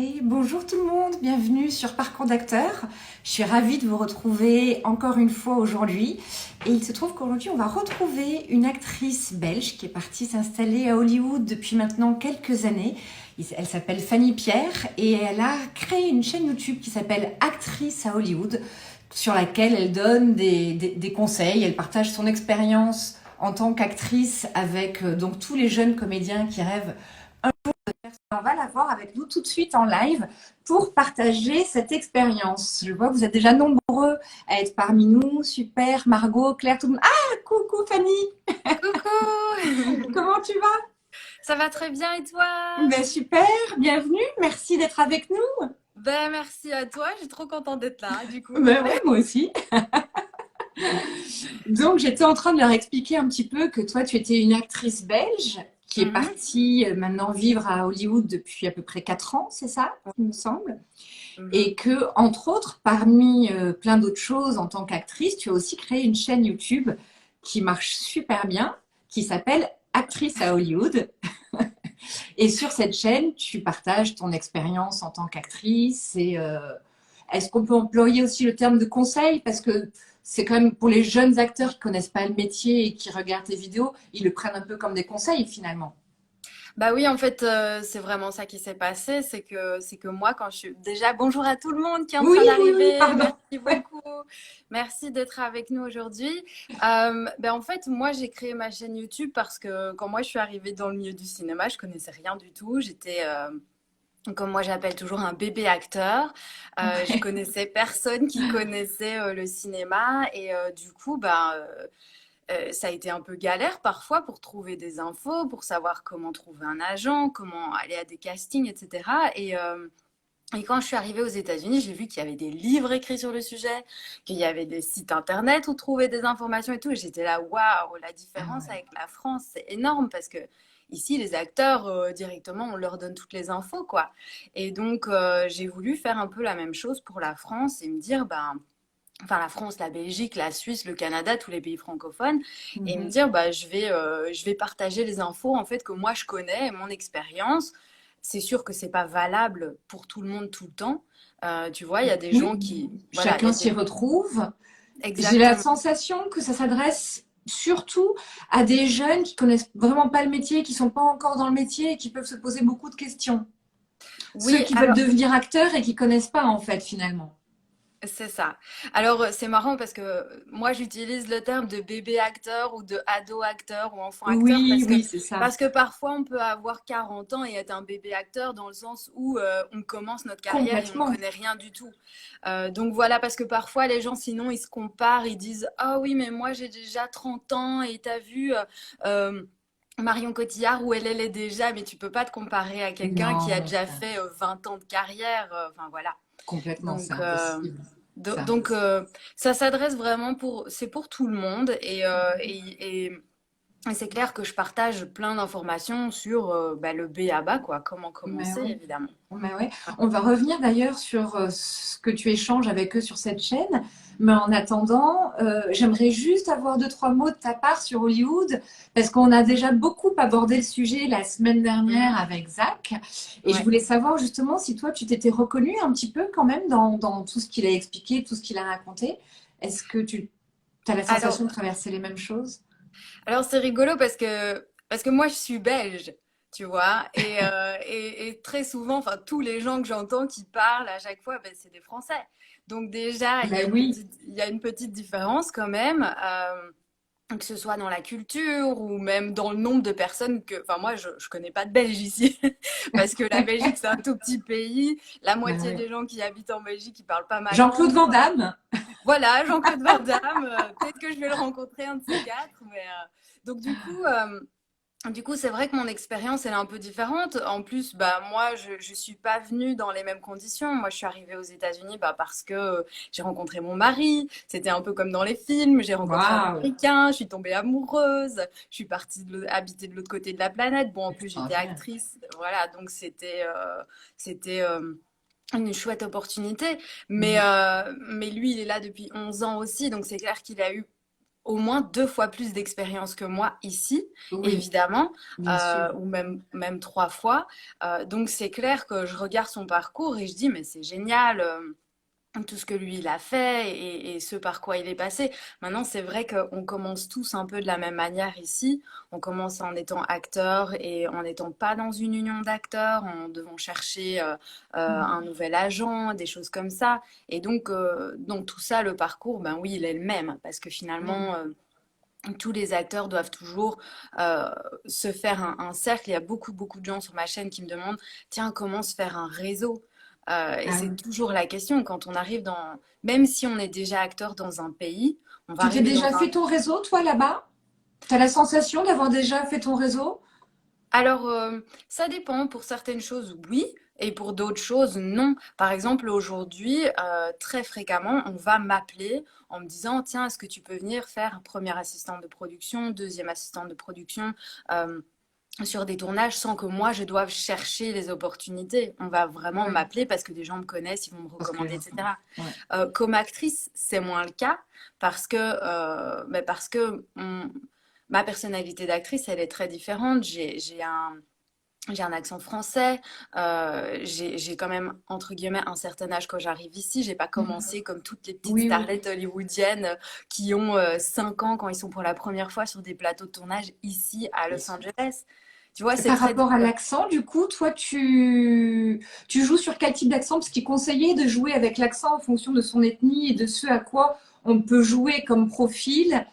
Hey, bonjour tout le monde, bienvenue sur Parcours d'acteur. Je suis ravie de vous retrouver encore une fois aujourd'hui. Et il se trouve qu'aujourd'hui, on va retrouver une actrice belge qui est partie s'installer à Hollywood depuis maintenant quelques années. Elle s'appelle Fanny Pierre et elle a créé une chaîne YouTube qui s'appelle Actrice à Hollywood, sur laquelle elle donne des conseils, elle partage son expérience en tant qu'actrice avec donc tous les jeunes comédiens qui rêvent. On va la voir avec nous tout de suite en live pour partager cette expérience. Je vois que vous êtes déjà nombreux à être parmi nous. Super, Margot, Claire, tout le monde. Ah, coucou Fanny, Coucou! comment tu vas? Ça va très bien et toi? Ben super, bienvenue, merci d'être avec nous. Ben merci à toi, je suis trop contente d'être là du coup. Ben ouais, moi aussi. Donc j'étais en train de leur expliquer un petit peu que toi tu étais une actrice belge qui est Mhm, partie maintenant vivre à Hollywood depuis à peu près 4 ans, c'est ça, il me semble. mhm. Et que, entre autres, parmi plein d'autres choses, en tant qu'actrice, tu as aussi créé une chaîne YouTube qui marche super bien, qui s'appelle Actrice à Hollywood. Et sur cette chaîne, tu partages ton expérience en tant qu'actrice. Et est-ce qu'on peut employer aussi le terme de conseil? Parce que c'est quand même pour les jeunes acteurs qui connaissent pas le métier et qui regardent tes vidéos, ils le prennent un peu comme des conseils finalement. Bah oui, en fait, c'est vraiment ça qui s'est passé, c'est que moi quand je suis déjà bonjour à tout le monde qui est en Oui, train oui, oui, d'arriver, pardon. merci beaucoup, merci d'être avec nous aujourd'hui. Ben en fait, moi j'ai créé ma chaîne YouTube parce que quand moi je suis arrivée dans le milieu du cinéma, je connaissais rien du tout, j'étais comme moi j'appelle toujours un bébé acteur. Je connaissais personne qui connaissait le cinéma et du coup ça a été un peu galère parfois pour trouver des infos, pour savoir comment trouver un agent, comment aller à des castings, etc. Et quand je suis arrivée aux États-Unis, j'ai vu qu'il y avait des livres écrits sur le sujet, qu'il y avait des sites internet où trouver des informations et tout. Et j'étais là, waouh, la Ah différence ouais. avec la France, c'est énorme parce que ici, les acteurs, directement, on leur donne toutes les infos, quoi. Et donc, j'ai voulu faire un peu la même chose pour la France et me dire, ben, enfin la France, la Belgique, la Suisse, le Canada, tous les pays francophones, et me Mhm. dire, bah, je vais partager les infos en fait que moi je connais, mon expérience. C'est sûr que c'est pas valable pour tout le monde tout le temps. Tu vois, il y a des Oui, gens qui, voilà, il y chacun a s'y des, retrouve. J'ai la exactement. sensation que ça s'adresse surtout à des jeunes qui connaissent vraiment pas le métier, qui sont pas encore dans le métier et qui peuvent se poser beaucoup de questions. Ceux Oui, qui veulent alors devenir acteurs et qui connaissent pas en fait finalement. c'est ça. Alors, c'est marrant parce que moi, j'utilise le terme de bébé acteur ou de ado acteur ou enfant acteur Oui, oui, c'est ça. parce que parfois, on peut avoir 40 ans et être un bébé acteur dans le sens où on commence notre carrière et on Complètement. connaît rien du tout. Donc voilà, parce que parfois, les gens, sinon, ils se comparent, ils disent, ah oui, mais moi, j'ai déjà 30 ans et t'as vu euh, Marion Cotillard où elle est déjà, mais tu peux pas te comparer à quelqu'un qui a Non, déjà fait 20 ans de carrière. Enfin, voilà. complètement, c'est Donc, impossible. C'est donc impossible. ça s'adresse vraiment c'est pour tout le monde et c'est clair que je partage plein d'informations sur bah, le B à bas, quoi, comment Mais commencer, oui. évidemment. Mais ouais. On va revenir d'ailleurs sur ce que tu échanges avec eux sur cette chaîne. Mais en attendant, j'aimerais juste avoir deux, trois mots de ta part sur Hollywood, parce qu'on a déjà beaucoup abordé le sujet la semaine Mhm. dernière avec Zach. Et je Ouais. voulais savoir justement si toi, tu t'étais reconnu un petit peu quand même dans tout ce qu'il a expliqué, tout ce qu'il a raconté. Est-ce que tu as la Alors, sensation de traverser les mêmes choses? alors c'est rigolo parce que moi je suis belge, tu vois, et très souvent, enfin tous les gens que j'entends qui parlent à chaque fois, ben, c'est des Français. Donc déjà, Ben oui, il y a une petite différence quand même. Que ce soit dans la culture ou même dans le nombre de personnes que... Enfin, moi, je connais pas de Belges ici, parce que la Belgique, c'est un tout petit pays. La ben moitié oui. des gens qui habitent en Belgique, ils parlent pas ma Jean-Claude langue. Van Enfin, Damme. voilà, Jean-Claude Van Damme, peut-être que je vais le rencontrer, un de ces quatre. Donc, du coup, c'est vrai que mon expérience, elle est un peu différente. En plus, bah, moi, je suis pas venue dans les mêmes conditions. Moi, je suis arrivée aux États-Unis bah, parce que j'ai rencontré mon mari. C'était un peu comme dans les films. J'ai rencontré un Waouh, Américain, je suis tombée amoureuse. Je suis partie habiter de l'autre côté de la planète. Bon, en plus, j'étais extraordinaire. actrice. Voilà, donc c'était une chouette opportunité. Mais, Mhm. euh, mais lui, il est là depuis 11 ans aussi. Donc, c'est clair qu'il a eu au moins 2 fois plus d'expérience que moi ici, Oui, évidemment, bien sûr. ou même 3 fois. Donc c'est clair que je regarde son parcours et je dis, mais c'est génial. Tout ce que lui il a fait et ce par quoi il est passé. Maintenant, c'est vrai qu'on commence tous un peu de la même manière ici. On commence en étant acteur et en n'étant pas dans une union d'acteurs, en devant chercher un nouvel agent, des choses comme ça. Et donc tout ça, le parcours, ben oui, il est le même parce que finalement, Mm. tous les acteurs doivent toujours euh, se faire un cercle. Il y a beaucoup de gens sur ma chaîne qui me demandent, tiens, comment se faire un réseau? Et Ah c'est oui. toujours la question quand on arrive dans, même si on est déjà acteur dans un pays, on va Tu t'es arriver déjà dans fait un. ton réseau, toi, là-bas? Tu as la sensation d'avoir déjà fait ton réseau? Alors, ça dépend. Pour certaines choses, oui, et pour d'autres choses, non. Par exemple, aujourd'hui, très fréquemment, on va m'appeler en me disant, tiens, est-ce que tu peux venir faire un premier assistant de production, deuxième assistant de production? euh, sur des tournages sans que moi je doive chercher les opportunités. On va vraiment Oui, m'appeler parce que des gens me connaissent, ils vont me parce que les recommander, gens. etc. Ouais. Comme actrice, c'est moins le cas parce que ma personnalité d'actrice, elle est très différente. J'ai un accent français, j'ai quand même, entre guillemets, un certain âge quand j'arrive ici. J'ai pas Mhm. commencé comme toutes les petites Oui, oui. starlettes hollywoodiennes qui ont 5 ans quand ils sont pour la première fois sur des plateaux de tournage ici à Bien Los sûr. Angeles. Tu vois, Et c'est par très rapport à différent. l'accent, du coup, toi, tu joues sur quel type d'accent? Parce qu'il est conseillé de jouer avec l'accent en fonction de son ethnie et de ce à quoi on peut jouer comme profil.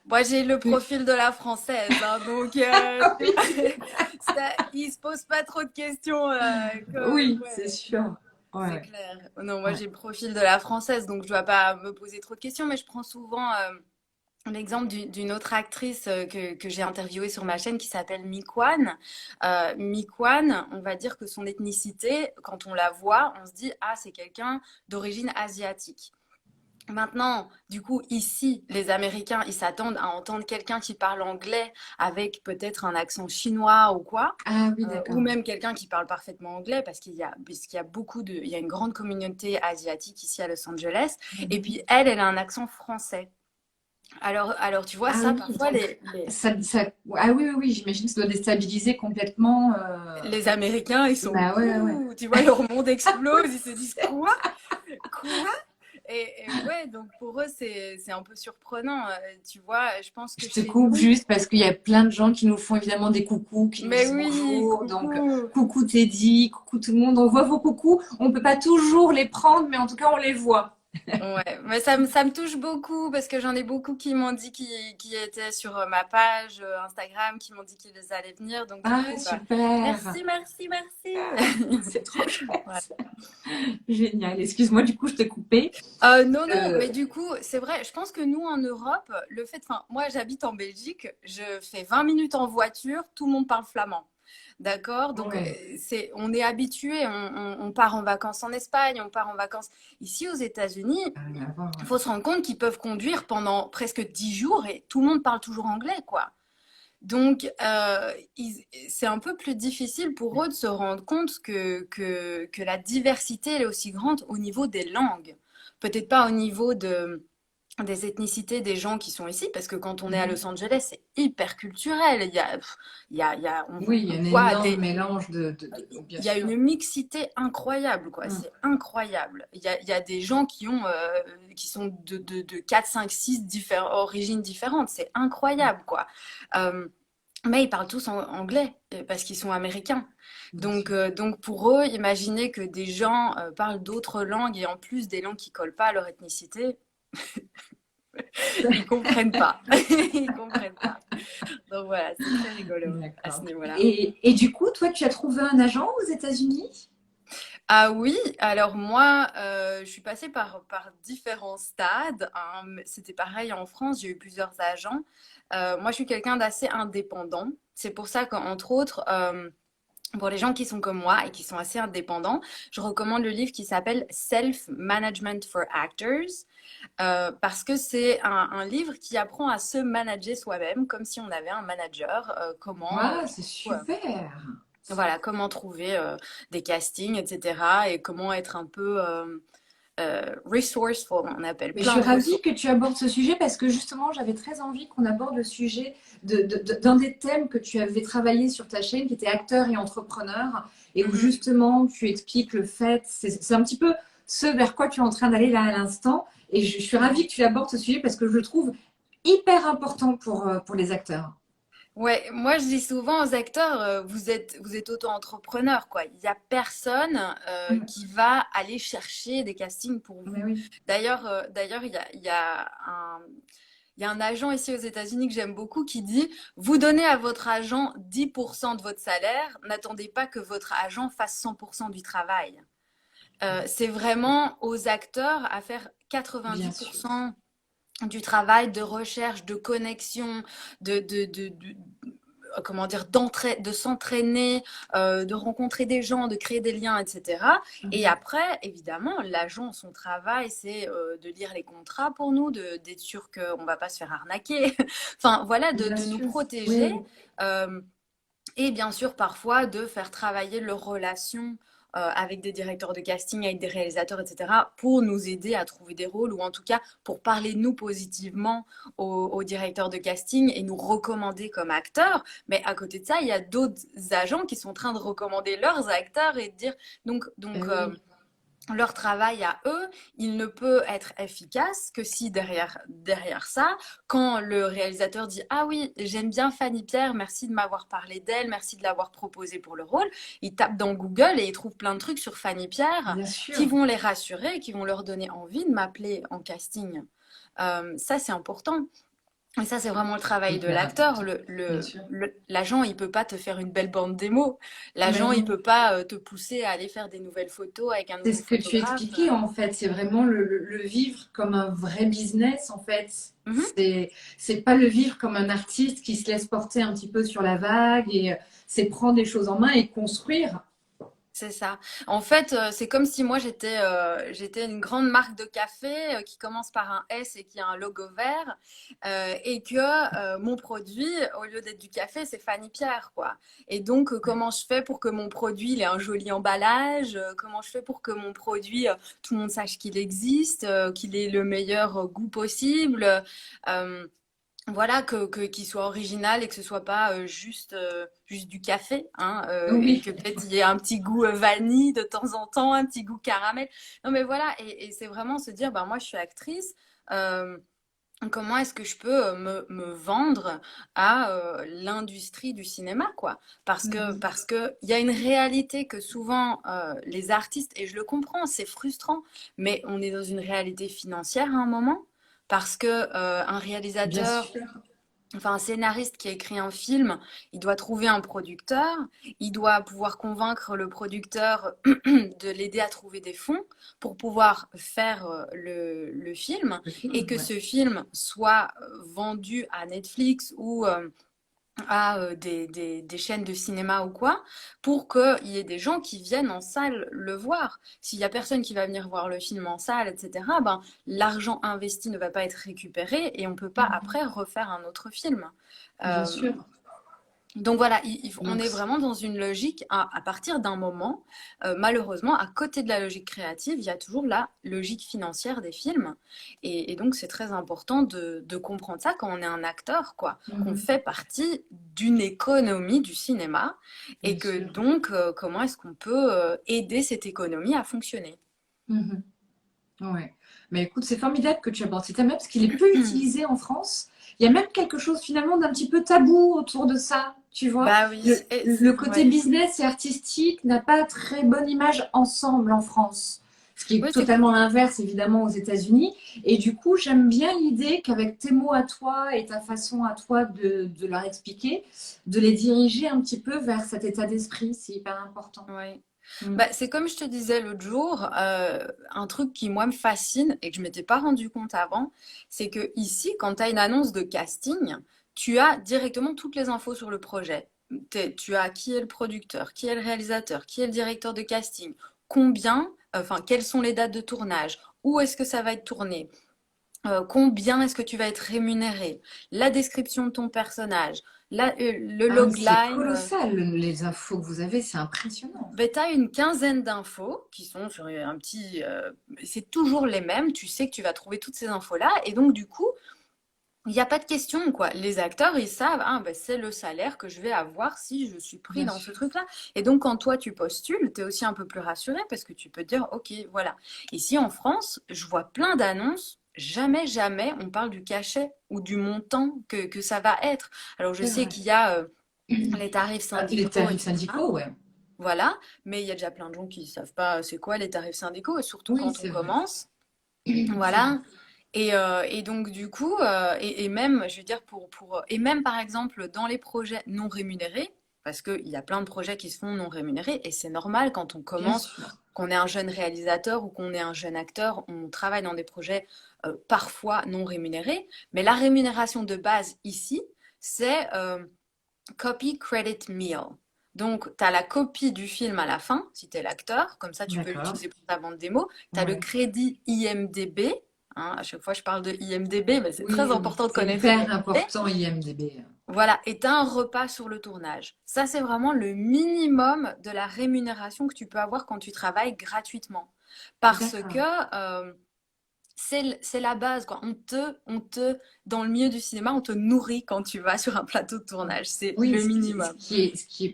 Moi, j'ai le Oui, profil de la française, hein, donc ah tu oui, vois, il se pose pas trop de questions. oui, c'est Ouais, sûr. Ouais, c'est ouais, clair. Non, moi, ouais. j'ai le profil de la française, donc je dois pas me poser trop de questions, mais je prends souvent l'exemple d'une autre actrice que j'ai interviewée sur ma chaîne qui s'appelle Mikwan. Mikwan, on va dire que son ethnicité, quand on la voit, on se dit, ah, c'est quelqu'un d'origine asiatique. Maintenant, du coup, ici, les Américains, ils s'attendent à entendre quelqu'un qui parle anglais avec peut-être un accent chinois ou quoi, Ah oui, ou d'accord. même quelqu'un qui parle parfaitement anglais parce puisqu'il y a il y a une grande communauté asiatique ici à Los Angeles. Et Mhm. puis elle a un accent français. Alors tu vois, Ah ça, oui, parfois, donc ah oui, oui, oui, j'imagine que ça doit déstabiliser complètement. les Américains, ils sont Bah ouais, ouais, ouais. ouh, tu vois, leur monde explose, ils se disent quoi? Quoi? Et ouais, donc pour eux, c'est un peu surprenant. Tu vois, je pense que Je te chez coupe nous, juste parce qu'il y a plein de gens qui nous font évidemment des coucous, qui nous mais disent oui, bonjour. Donc, coucou. coucou Teddy, coucou tout le monde. On voit vos coucous. On peut pas toujours les prendre, mais en tout cas, on les voit. Ouais, mais ça me touche beaucoup parce que j'en ai beaucoup qui m'ont dit qui étaient sur ma page Instagram, qui m'ont dit qu'ils allaient venir. Donc du Ah, coup, super. merci, merci, Ah, merci. c'est trop Ouais. chouette. Génial. Excuse-moi, du coup, je t'ai coupé. Non, non, Euh, mais du coup, c'est vrai, je pense que nous, en Europe, enfin, moi, j'habite en Belgique, je fais 20 minutes en voiture, tout le monde parle flamand. D'accord? Donc, ouais. on est habitué, on part en vacances en Espagne, on part en vacances ici aux États-Unis. Rien à voir, Il ouais. faut se rendre compte qu'ils peuvent conduire pendant presque 10 jours et tout le monde parle toujours anglais, quoi. Donc, c'est un peu plus difficile pour eux de se rendre compte que la diversité elle est aussi grande au niveau des langues. Peut-être pas au niveau des ethnicités des gens qui sont ici, parce que quand on est à Mhm. Los Angeles, c'est hyper culturel. Oui, il y a On un voit énorme mélange bien il y a sûr. une mixité incroyable, quoi. Mm. C'est incroyable. Il y a des gens qui sont de 4, 5, 6 origines différentes. C'est incroyable, quoi. Euh, mais ils parlent tous en anglais parce qu'ils sont américains. Bien sûr. Donc pour eux, imaginez que des gens parlent d'autres langues et en plus des langues qui collent pas à leur ethnicité, ils comprennent pas. Ils comprennent pas. Donc voilà, c'est très rigolo à ce D'accord. niveau-là. Et du coup, toi, tu as trouvé un agent aux États-Unis? Ah oui, alors moi, je suis passée par différents stades, hein. C'était pareil en France, j'ai eu plusieurs agents. Moi, je suis quelqu'un d'assez indépendant. C'est pour ça qu'entre autres, pour les gens qui sont comme moi et qui sont assez indépendants, je recommande le livre qui s'appelle Self-Management for Actors, parce que c'est un livre qui apprend à se manager soi-même comme si on avait un manager, Ouais, c'est super. voilà, comment trouver des castings, etc. Et comment être un peu resourceful, on appelle Mais je plein suis de ravie ressources. que tu abordes ce sujet parce que justement, j'avais très envie qu'on aborde le sujet d'un des thèmes que tu avais travaillé sur ta chaîne, qui était acteur et entrepreneur, et où Mhm. justement tu expliques le fait, c'est un petit peu ce vers quoi tu es en train d'aller là à l'instant. Et je suis ravie que tu abordes ce sujet parce que je le trouve hyper important pour les acteurs. Ouais, moi je dis souvent aux acteurs, vous êtes auto-entrepreneur, quoi. Il n'y a personne Mm. qui va aller chercher des castings pour Mais vous. oui, D'ailleurs, il y a un agent ici aux États-Unis que j'aime beaucoup qui dit, vous donnez à votre agent 10% de votre salaire, n'attendez pas que votre agent fasse 100% du travail. C'est vraiment aux acteurs à faire bien sûr. 90% du travail de recherche, de connexion, comment dire, de s'entraîner, de rencontrer des gens, de créer des liens, etc. Et Mhm. après, évidemment, l'agent, son travail, c'est de lire les contrats pour nous, d'être sûr qu'on ne va pas se faire arnaquer. Enfin, voilà, Bien de nous sûr. protéger. Oui, Euh, et bien sûr, parfois, de faire travailler leurs relations avec des directeurs de casting, avec des réalisateurs, etc., pour nous aider à trouver des rôles, ou en tout cas pour parler de nous positivement aux directeurs de casting et nous recommander comme acteurs. Mais à côté de ça, il y a d'autres agents qui sont en train de recommander leurs acteurs et de dire, donc oui. leur travail à eux, il ne peut être efficace que si derrière ça, quand le réalisateur dit ah oui, j'aime bien Fanny Pierre, merci de m'avoir parlé d'elle, merci de l'avoir proposé pour le rôle, il tape dans Google et il trouve plein de trucs sur Fanny Pierre Bien qui sûr. vont les rassurer, qui vont leur donner envie de m'appeler en casting. Ça, c'est important. Et ça, c'est vraiment le travail de Hyper l'acteur. important. Bien sûr. L'agent, il peut pas te faire une belle bande démo. Mais L'agent, il non. peut pas te pousser à aller faire des nouvelles photos avec un C'est nouveau ce que tu photographe. expliquais en fait, c'est vraiment le vivre comme un vrai business en fait. Mhm. C'est pas le vivre comme un artiste qui se laisse porter un petit peu sur la vague et c'est prendre les choses en main et construire. C'est ça. En fait, c'est comme si moi j'étais une grande marque de café qui commence par un S et qui a un logo vert et que mon produit, au lieu d'être du café, c'est Fanny Pierre, quoi. Et donc, comment je fais pour que mon produit il ait un joli emballage? Comment je fais pour que mon produit, tout le monde sache qu'il existe, qu'il ait le meilleur goût possible? Euh, voilà, qu'il soit original et que ce soit pas juste du café, hein, et Oui, que peut-être il y ait un petit goût vanille de temps en temps, un petit goût caramel. Non, mais voilà, et c'est vraiment se dire, bah, moi je suis actrice, euh, comment est-ce que je peux me vendre à l'industrie du cinéma, quoi? mhm, Parce que il y a une réalité que souvent les artistes, et je le comprends, c'est frustrant, mais on est dans une réalité financière à un moment. Parce que un bien réalisateur, sûr. enfin un scénariste qui a écrit un film, il doit trouver un producteur, il doit pouvoir convaincre le producteur de l'aider à trouver des fonds pour pouvoir faire le film Le et film, que ouais. ce film soit vendu à Netflix ou à des chaînes de cinéma ou quoi, pour qu'il y ait des gens qui viennent en salle le voir. S'il y a personne qui va venir voir le film en salle, etc., ben, l'argent investi ne va pas être récupéré et on peut pas Mhm, après refaire un autre film. bien Euh, sûr. donc voilà, on Donc, est vraiment dans une logique à partir d'un moment. Malheureusement, à côté de la logique créative, il y a toujours la logique financière des films. Et donc c'est très important de comprendre ça quand on est un acteur, quoi, qu'on mhm, fait partie d'une économie du cinéma et bien que sûr. donc comment est-ce qu'on peut aider cette économie à fonctionner. Mhm. Ouais. Mais écoute, c'est formidable que tu abordes ce thème parce qu'il est peu utilisé en France. Il y a même quelque chose finalement d'un petit peu tabou autour de ça, tu vois. Bah oui, Le côté ouais. business et artistique n'a pas très bonne image ensemble en France. Ce qui est Oui, totalement l'inverse évidemment aux États-Unis. Et du coup, j'aime bien l'idée qu'avec tes mots à toi et ta façon à toi de leur expliquer, de les diriger un petit peu vers cet état d'esprit. C'est hyper important. ouais. Mm. Bah, c'est comme je te disais l'autre jour, un truc qui moi me fascine et que je m'étais pas rendu compte avant, c'est que ici, quand tu as une annonce de casting, tu as directement toutes les infos sur le projet. Tu as qui est le producteur, qui est le réalisateur, qui est le directeur de casting, combien, enfin, quelles sont les dates de tournage, où est-ce que ça va être tourné, combien est-ce que tu vas être rémunéré, la description de ton personnage, le Ah oui, c'est logline. colossal, les infos que vous avez, c'est impressionnant. Ben, tu as une quinzaine d'infos qui sont sur un petit... c'est toujours les mêmes, tu sais que tu vas trouver toutes ces infos-là. Et donc, du coup, il n'y a pas de question, quoi. Les acteurs, ils savent, ah, ben, c'est le salaire que je vais avoir si je suis pris Bien dans ce sûr. truc-là. Et donc, quand toi, tu postules, tu es aussi un peu plus rassuré parce que tu peux te dire, OK, voilà. Ici, en France, je vois plein d'annonces. Jamais, jamais, on parle du cachet ou du montant que ça va être. Alors, je C'est sais vrai. qu'il y a les tarifs Les syndicaux, tarifs etc. syndicaux, ouais. Voilà, mais il y a déjà plein de gens qui ne savent pas c'est quoi les tarifs syndicaux, et surtout Oui, quand on c'est vrai. commence. C'est vrai. Voilà. Et donc, du coup, et même, je veux dire, et même par exemple, dans les projets non rémunérés, parce qu'il y a plein de projets qui se font non rémunérés, et c'est normal quand on Bien commence, sûr. qu'on est un jeune réalisateur ou qu'on est un jeune acteur, on travaille dans des projets parfois non rémunérés, mais la rémunération de base ici, c'est Copy Credit Meal. Donc, tu as la copie du film à la fin, si tu es l'acteur, comme ça tu peux D'accord. l'utiliser pour ta bande démo. Tu as le Ouais. crédit IMDB. Hein, à chaque fois, je parle de IMDB, mais c'est très Oui, oui, important de c'est connaître hyper IMDB. important IMDb. Voilà, et tu as un repas sur le tournage. Ça, c'est vraiment le minimum de la rémunération que tu peux avoir quand tu travailles gratuitement. Parce que D'accord. c'est la base, quoi. Dans le milieu du cinéma, on te nourrit quand tu vas sur un plateau de Ouais. tournage. C'est Oui, le minimum.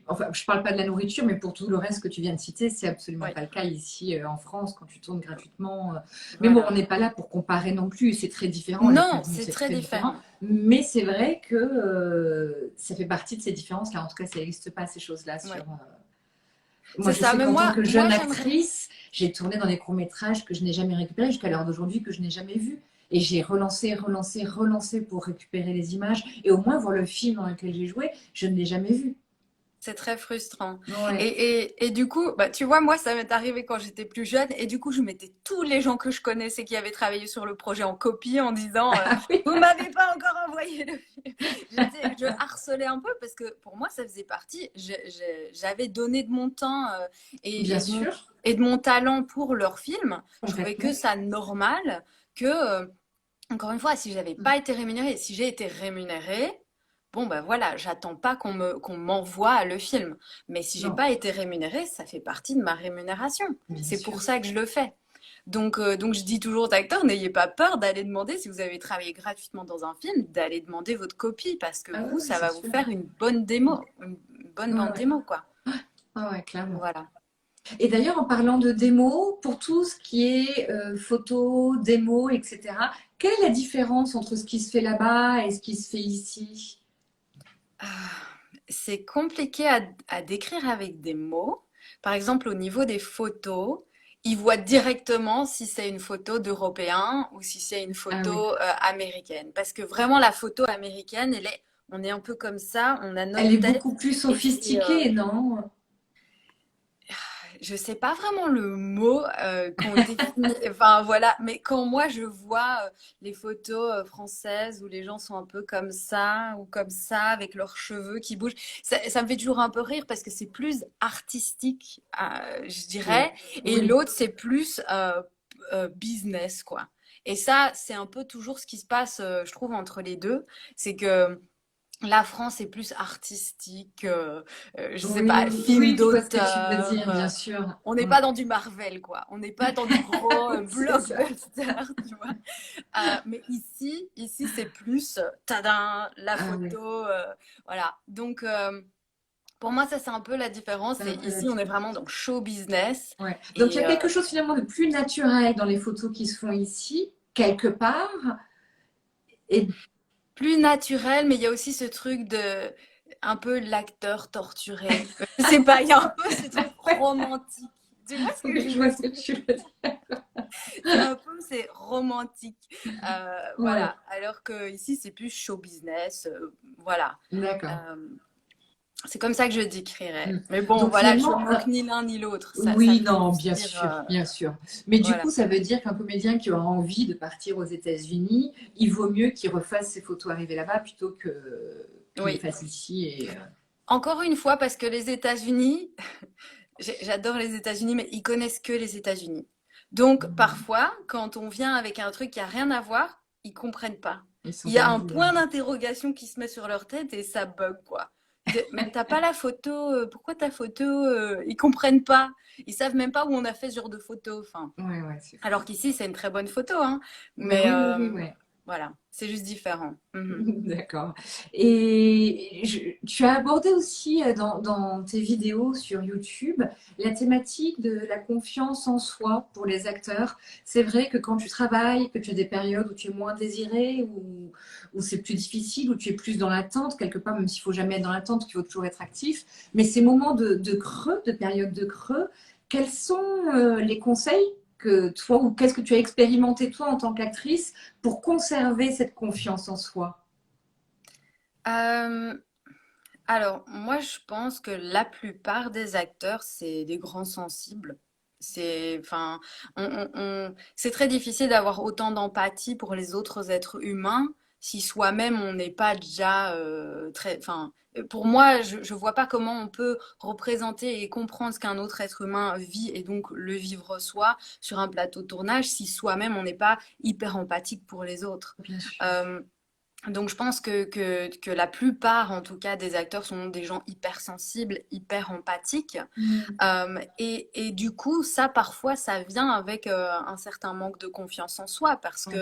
enfin, je parle pas de la nourriture, mais pour tout le reste que tu viens de citer, c'est absolument Oui, pas le cas ici en France quand tu tournes gratuitement. Mais bon, on voilà. n'est pas là pour comparer non plus. C'est très différent. Les Non, revenus, c'est c'est très très différent. différent. Mais c'est vrai que ça fait partie de ces différences. Car en tout cas, ça n'existe pas ces choses-là Ouais. moi, C'est je ça. sais Mais qu'en tant que moi jeune j'aimerais. actrice, j'ai tourné dans des courts-métrages que je n'ai jamais récupérés jusqu'à l'heure d'aujourd'hui, que je n'ai jamais vus. Et j'ai relancé, relancé, relancé pour récupérer les images et au moins voir le film dans lequel j'ai joué. Je ne l'ai jamais vu. C'est très frustrant. Ouais. Et du coup, bah, tu vois, moi, ça m'est arrivé quand j'étais plus jeune. Et du coup, je mettais tous les gens que je connaissais qui avaient travaillé sur le projet en copie en disant Ah oui, vous m'avez pas encore envoyé le film. Je harcelais un peu parce que pour moi, ça faisait partie. J'avais donné de mon temps et, bien et sûr, et de mon talent pour leur film. Je trouvais que complètement. ça normal que encore une fois, si j'avais pas été rémunérée, si j'ai été rémunérée, bon ben voilà, j'attends pas qu'on m'envoie le film. Mais si j'ai Non, pas été rémunérée, ça fait partie de ma rémunération. bien C'est sûr. pour ça que je le fais. Donc je dis toujours aux acteurs, n'ayez pas peur d'aller demander, si vous avez travaillé gratuitement dans un film, d'aller demander votre copie parce que Ah vous, oui, ça c'est va vous sûr. faire une bonne démo, une bonne Ouais, bande ouais. démo, quoi. Ah ouais, clairement. Voilà. Et d'ailleurs, en parlant de démo, pour tout ce qui est photo, démo, etc., quelle est la différence entre ce qui se fait là-bas et ce qui se fait ici? Ah, c'est compliqué à décrire avec des mots. Par exemple, au niveau des photos, ils voient directement si c'est une photo d'Européen ou si c'est une Ah oui. photo américaine. Parce que vraiment, la photo américaine, on est un peu comme ça, on a Elle notre est tête. beaucoup plus Et puis, sophistiquée, non? je sais pas vraiment le mot qu'on définit, enfin voilà, mais quand moi je vois les photos françaises où les gens sont un peu comme ça ou comme ça avec leurs cheveux qui bougent, ça me fait toujours un peu rire parce que c'est plus artistique, je Oui. dirais, et Oui. l'autre c'est plus business quoi. Et ça, c'est un peu toujours ce qui se passe, je trouve, entre les deux. C'est que la France est plus artistique, je sais Oui, pas, film oui, je vois ce que tu veux d'auteur. dire, bien sûr. On n'est Mm. pas dans du Marvel, quoi. On n'est pas dans du gros Oui, c'est ça. blockbuster, tu vois. Mais ici, c'est plus tadam, la Ah oui, photo, voilà. Donc, pour moi, ça, c'est un peu la différence. c'est un Et peu la ici, on est différence. vraiment dans show business. Ouais. Donc il y Et a quelque chose finalement de plus naturel dans les photos qui se font ici, quelque part. Et plus naturel, mais il y a aussi ce truc de un peu l'acteur torturé. Je sais pas, il y a un peu ce truc ouais, romantique. Tu vois ce que oui, je je vois veux ce que dire? tu veux dire. C'est un peu, c'est romantique. Ouais, Voilà. Alors que ici, c'est plus show business. Voilà. d'accord. Euh, c'est comme ça que je décrirais. Mm. Mais bon, Donc voilà, je finalement, moque ni l'un ni l'autre. Ça oui, veut non, juste bien dire, sûr, bien sûr. Mais du voilà. coup, ça veut dire qu'un comédien qui aura envie de partir aux États-Unis, il vaut mieux qu'il refasse ses photos arrivées là-bas plutôt que qu'il les Oui. fasse ici. Encore une fois, parce que les États-Unis, j'adore les États-Unis, mais ils connaissent que les États-Unis. Donc, parfois, quand on vient avec un truc qui a rien à voir, ils comprennent pas. Ils sont Il y a un perdus. point d'interrogation qui se met sur leur tête et ça bug, quoi. Mais t'as pas la photo, pourquoi ta photo, ils comprennent pas. Ils savent même pas où on a fait ce genre de photo. Enfin, Ouais, ouais, c'est fou. alors qu'ici, c'est une très bonne photo, hein. Mais Mais oui, oui, oui, ouais. voilà, c'est juste différent. Mhm. D'accord. Et tu as abordé aussi dans tes vidéos sur YouTube la thématique de la confiance en soi pour les acteurs. C'est vrai que quand tu travailles, que tu as des périodes où tu es moins désiré, où c'est plus difficile, où tu es plus dans l'attente, quelque part, même s'il faut jamais être dans l'attente, qu'il faut toujours être actif. Mais ces moments de creux, de période de creux, quels sont les conseils que toi, ou qu'est-ce que tu as expérimenté toi en tant qu'actrice pour conserver cette confiance en soi? Euh, alors, moi, je pense que la plupart des acteurs, c'est des grands sensibles. Enfin, c'est très difficile d'avoir autant d'empathie pour les autres êtres humains si soi-même on n'est pas déjà enfin, pour moi, je vois pas comment on peut représenter et comprendre ce qu'un autre être humain vit et donc le vivre soi sur un plateau de tournage si soi-même on n'est pas hyper empathique pour les autres. Bien sûr. Euh, donc je pense que la plupart, en tout cas, des acteurs sont des gens hypersensibles, hyper empathiques. Mm. Et du coup, ça, parfois, ça vient avec un certain manque de confiance en soi Oui.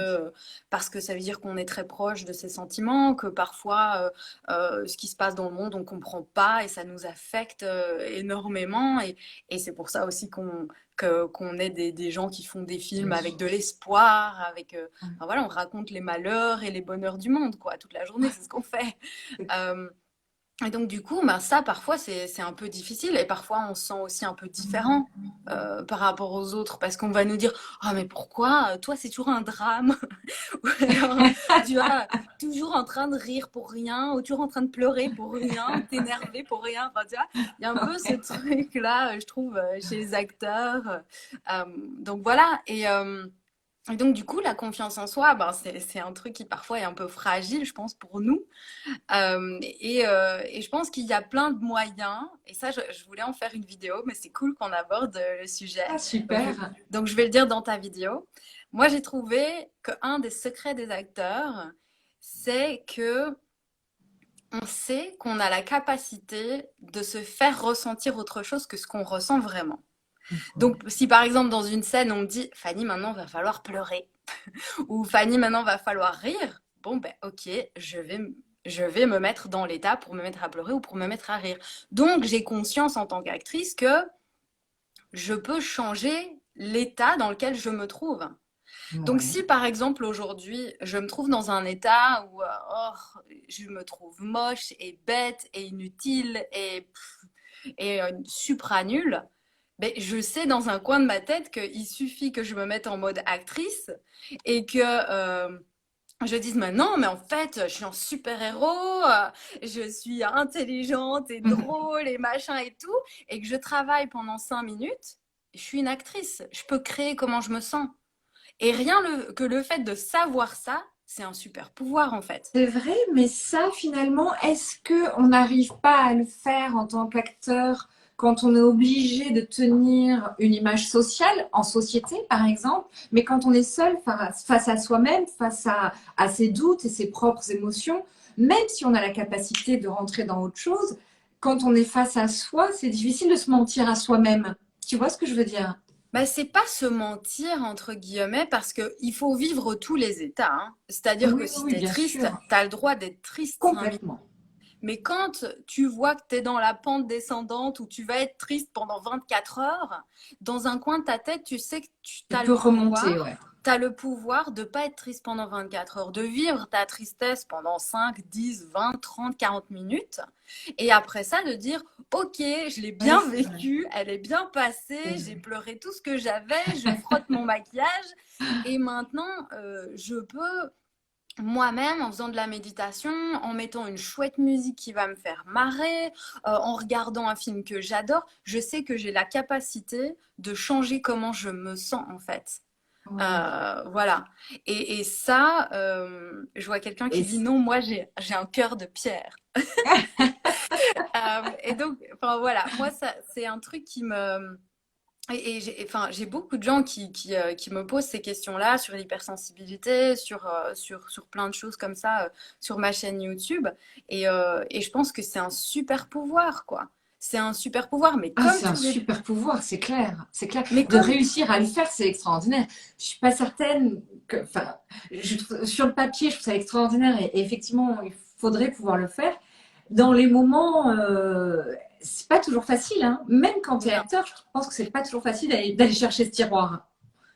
parce que ça veut dire qu'on est très proche de ses sentiments, que parfois, ce qui se passe dans le monde, on comprend pas et ça nous affecte énormément. Et c'est pour ça aussi qu'on est des gens qui font des films Bien avec sûr. de l'espoir, avec, Ouais. enfin, voilà, on raconte les malheurs et les bonheurs du monde, quoi, toute la journée, c'est ce qu'on fait. Euh, et donc, du coup, ben, ça, parfois, c'est un peu difficile. Et parfois, on se sent aussi un peu différent par rapport aux autres. Parce qu'on va nous dire, ah, mais pourquoi? Toi, c'est toujours un drame. Ou alors, tu vois, toujours en train de rire pour rien, ou toujours en train de pleurer pour rien, t'énerver pour rien. Enfin, tu vois, il y a un peu ce truc-là, je trouve, chez les acteurs. Donc, voilà. Et donc, du coup, la confiance en soi, ben, c'est un truc qui parfois est un peu fragile, je pense, pour nous. Et je pense qu'il y a plein de moyens, et ça, je voulais en faire une vidéo, mais c'est cool qu'on aborde le sujet. Ah, Donc je, super. donc, je vais le dire dans ta vidéo. Moi, j'ai trouvé qu'un des secrets des acteurs, c'est que on sait qu'on a la capacité de se faire ressentir autre chose que ce qu'on ressent vraiment. Donc, si par exemple, dans une scène, on me dit, Fanny, maintenant, va falloir pleurer ou Fanny, maintenant, va falloir rire. Bon, ben, ok, je vais me mettre dans l'état pour me mettre à pleurer ou pour me mettre à rire. Donc, j'ai conscience en tant qu'actrice que je peux changer l'état dans lequel je me trouve. Donc, Ouais. si par exemple aujourd'hui, je me trouve dans un état où oh, je me trouve moche et bête et inutile et supra nulle, ben, je sais dans un coin de ma tête qu'il suffit que je me mette en mode actrice et que je dise mais non, mais en fait, je suis un super-héros, je suis intelligente et drôle et machin et tout, et que je travaille pendant 5 minutes, je suis une actrice. Je peux créer comment je me sens. Et que le fait de savoir ça, c'est un super pouvoir en fait. C'est vrai, mais ça, finalement, est-ce que on n'arrive pas à le faire en tant qu'acteur quand on est obligé de tenir une image sociale, en société, par exemple, mais quand on est seul face à soi-même, à ses doutes et ses propres émotions, même si on a la capacité de rentrer dans autre chose, quand on est face à soi, c'est difficile de se mentir à soi-même. Tu vois ce que je veux dire? Bah, c'est pas se mentir, entre guillemets, parce qu'il faut vivre tous les états, hein. C'est-à-dire que Oui, oui, si oui, t'es bien triste, sûr, t'as le droit d'être triste 5 minutes. complètement. Mais quand tu vois que tu es dans la pente descendante où tu vas être triste pendant 24 heures, dans un coin de ta tête, tu sais que tu Tu as peux remonter, ouais. le pouvoir de pas être triste pendant 24 heures, de vivre ta tristesse pendant 5, 10, 20, 30, 40 minutes. Et après ça, de dire, ok, je l'ai Ouais, bien c'est vrai. vécu, elle est bien C'est passée, j'ai vrai. pleuré tout ce que j'avais, je frotte mon maquillage. Et maintenant, je peux moi-même, en faisant de la méditation, en mettant une chouette musique qui va me faire marrer, en regardant un film que j'adore, je sais que j'ai la capacité de changer comment je me sens en fait. Ouais. Voilà. Et ça, je vois quelqu'un qui Et dit non, moi j'ai un cœur de pierre. Et donc, enfin voilà, moi ça, c'est un truc Enfin, j'ai beaucoup de gens qui me posent ces questions-là sur l'hypersensibilité, sur plein de choses comme ça, sur ma chaîne YouTube. Et je pense que c'est un super pouvoir, quoi. C'est un super pouvoir, Ah, c'est un super pouvoir, c'est clair, c'est clair. mais De comme, réussir à le faire, c'est extraordinaire. Je suis pas certaine que, enfin, sur le papier, je trouve ça extraordinaire et effectivement, il faudrait pouvoir le faire. Dans les moments, c'est pas toujours facile, hein. Même quand tu es non, acteur, je pense que c'est pas toujours facile d'aller chercher ce tiroir.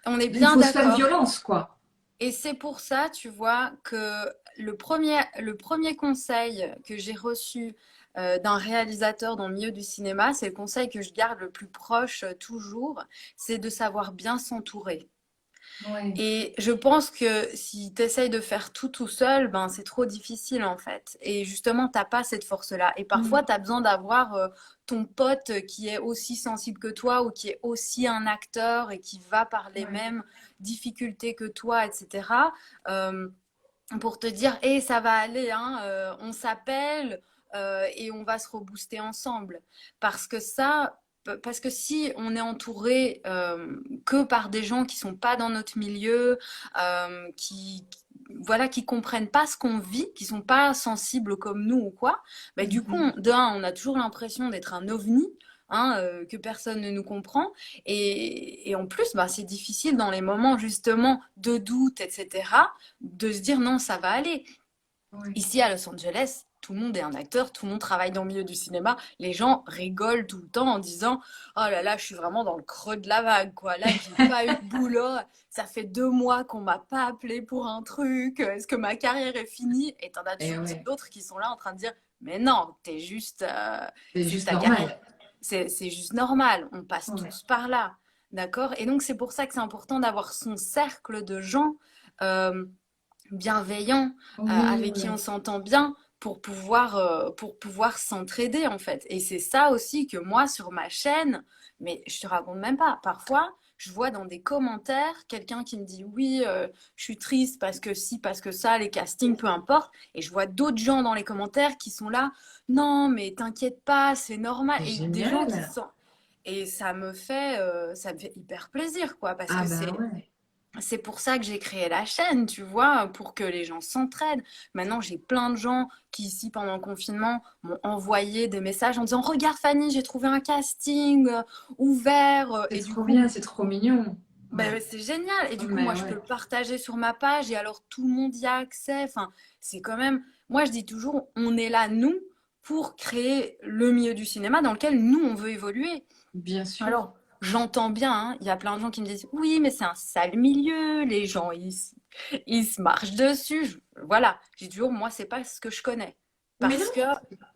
on est Il bien faut se faire d'accord. violence, quoi. Et c'est pour ça, tu vois, que le premier conseil que j'ai reçu d'un réalisateur dans le milieu du cinéma, c'est le conseil que je garde le plus proche toujours, c'est de savoir bien s'entourer. Ouais. Et je pense que si tu essayes de faire tout seul, ben c'est trop difficile en fait. Et justement, t'as pas cette force-là. Et parfois, Mm. tu as besoin d'avoir ton pote qui est aussi sensible que toi ou qui est aussi un acteur et qui va par les Ouais. mêmes difficultés que toi, etc. euh, pour te dire, hé, ça va aller, hein, on s'appelle et on va se rebooster ensemble. Parce que ça, parce que si on est entouré que par des gens qui sont pas dans notre milieu, voilà, qui comprennent pas ce qu'on vit, qui sont pas sensibles comme nous ou quoi, bah, du coup, Mhm. on a toujours l'impression d'être un ovni. Hein, que personne ne nous comprend. Et en plus, bah, c'est difficile dans les moments justement de doute, etc., de se dire non, ça va aller. Ouais. Ici à Los Angeles, tout le monde est un acteur, tout le monde travaille dans le milieu du cinéma. Les gens rigolent tout le temps en disant oh là là, je suis vraiment dans le creux de la vague, quoi. Là, j'ai pas eu de boulot. Ça fait 2 mois qu'on m'a pas appelé pour un truc. Est-ce que ma carrière est finie? Et t'en as Et toujours ouais, d'autres qui sont là en train de dire mais non, c'est c'est juste ta carrière, normal. c'est juste normal. On passe Ouais. tous par là, d'accord? Et donc c'est pour ça que c'est important d'avoir son cercle de gens. euh, bienveillants, Oui, avec qui oui. on s'entend bien pour pouvoir s'entraider en fait. Et c'est ça aussi que moi sur ma chaîne, mais je te raconte même pas, parfois je vois dans des commentaires quelqu'un qui me dit oui, je suis triste parce que si, parce que ça, les castings, peu importe. Et je vois d'autres gens dans les commentaires qui sont là, non mais t'inquiète pas, c'est normal. C'est Et des gens qui génial. sont... Et ça me fait hyper plaisir, quoi, parce Ah que bah ouais. c'est pour ça que j'ai créé la chaîne, tu vois, pour que les gens s'entraident. Maintenant, j'ai plein de gens qui, ici, pendant le confinement, m'ont envoyé des messages en disant regarde Fanny, j'ai trouvé un casting ouvert. C'est Et du trop coup, bien, c'est trop mignon. Ouais. ben, c'est génial. Et du coup, Mais moi, je peux ouais. le partager sur ma page et alors tout le monde y a accès. Enfin, c'est quand même. Moi, je dis toujours on est là, nous, pour créer le milieu du cinéma dans lequel nous, on veut évoluer. Bien sûr. Alors, j'entends bien, hein, il y a plein de gens qui me disent oui, mais c'est un sale milieu, les gens ils se marchent dessus. Voilà, j'ai toujours moi, c'est pas ce que je connais. Mais non, Parce que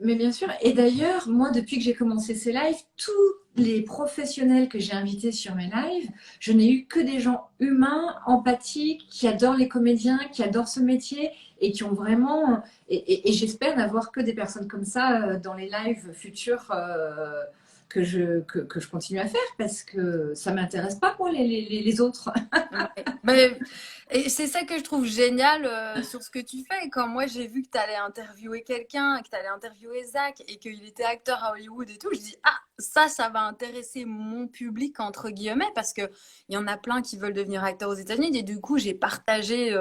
mais bien sûr. Et d'ailleurs, moi, depuis que j'ai commencé ces lives, tous les professionnels que j'ai invités sur mes lives, je n'ai eu que des gens humains, empathiques, qui adorent les comédiens, qui adorent ce métier et qui ont vraiment. Et j'espère n'avoir que des personnes comme ça dans les lives futurs que je continue à faire parce que ça m'intéresse pas, moi, les autres. ouais. Mais, et c'est ça que je trouve génial sur ce que tu fais. Quand moi j'ai vu que tu allais interviewer quelqu'un, que tu allais interviewer Zach et qu'il était acteur à Hollywood et tout, je dis ah, ça va intéresser mon public entre guillemets parce que il y en a plein qui veulent devenir acteurs aux États-Unis et du coup j'ai partagé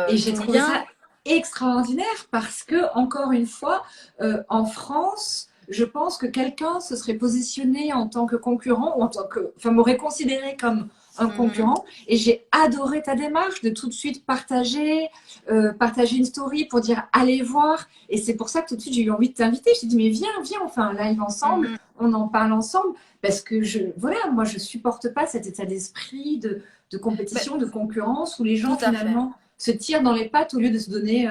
Et j'ai ton trouvé lien. ça extraordinaire parce que, encore une fois, en France, je pense que quelqu'un se serait positionné en tant que concurrent ou en tant que, enfin, m'aurait considéré comme un Mhm. concurrent. Et j'ai adoré ta démarche de tout de suite partager une story pour dire allez voir. Et c'est pour ça que tout de suite j'ai eu envie de t'inviter. Je t'ai dit mais viens, on fait un live ensemble, Mhm. on en parle ensemble parce que voilà, moi je supporte pas cet état d'esprit de Ben, compétition, de concurrence où les gens tout à fait. finalement se tirent dans les pattes au lieu de se donner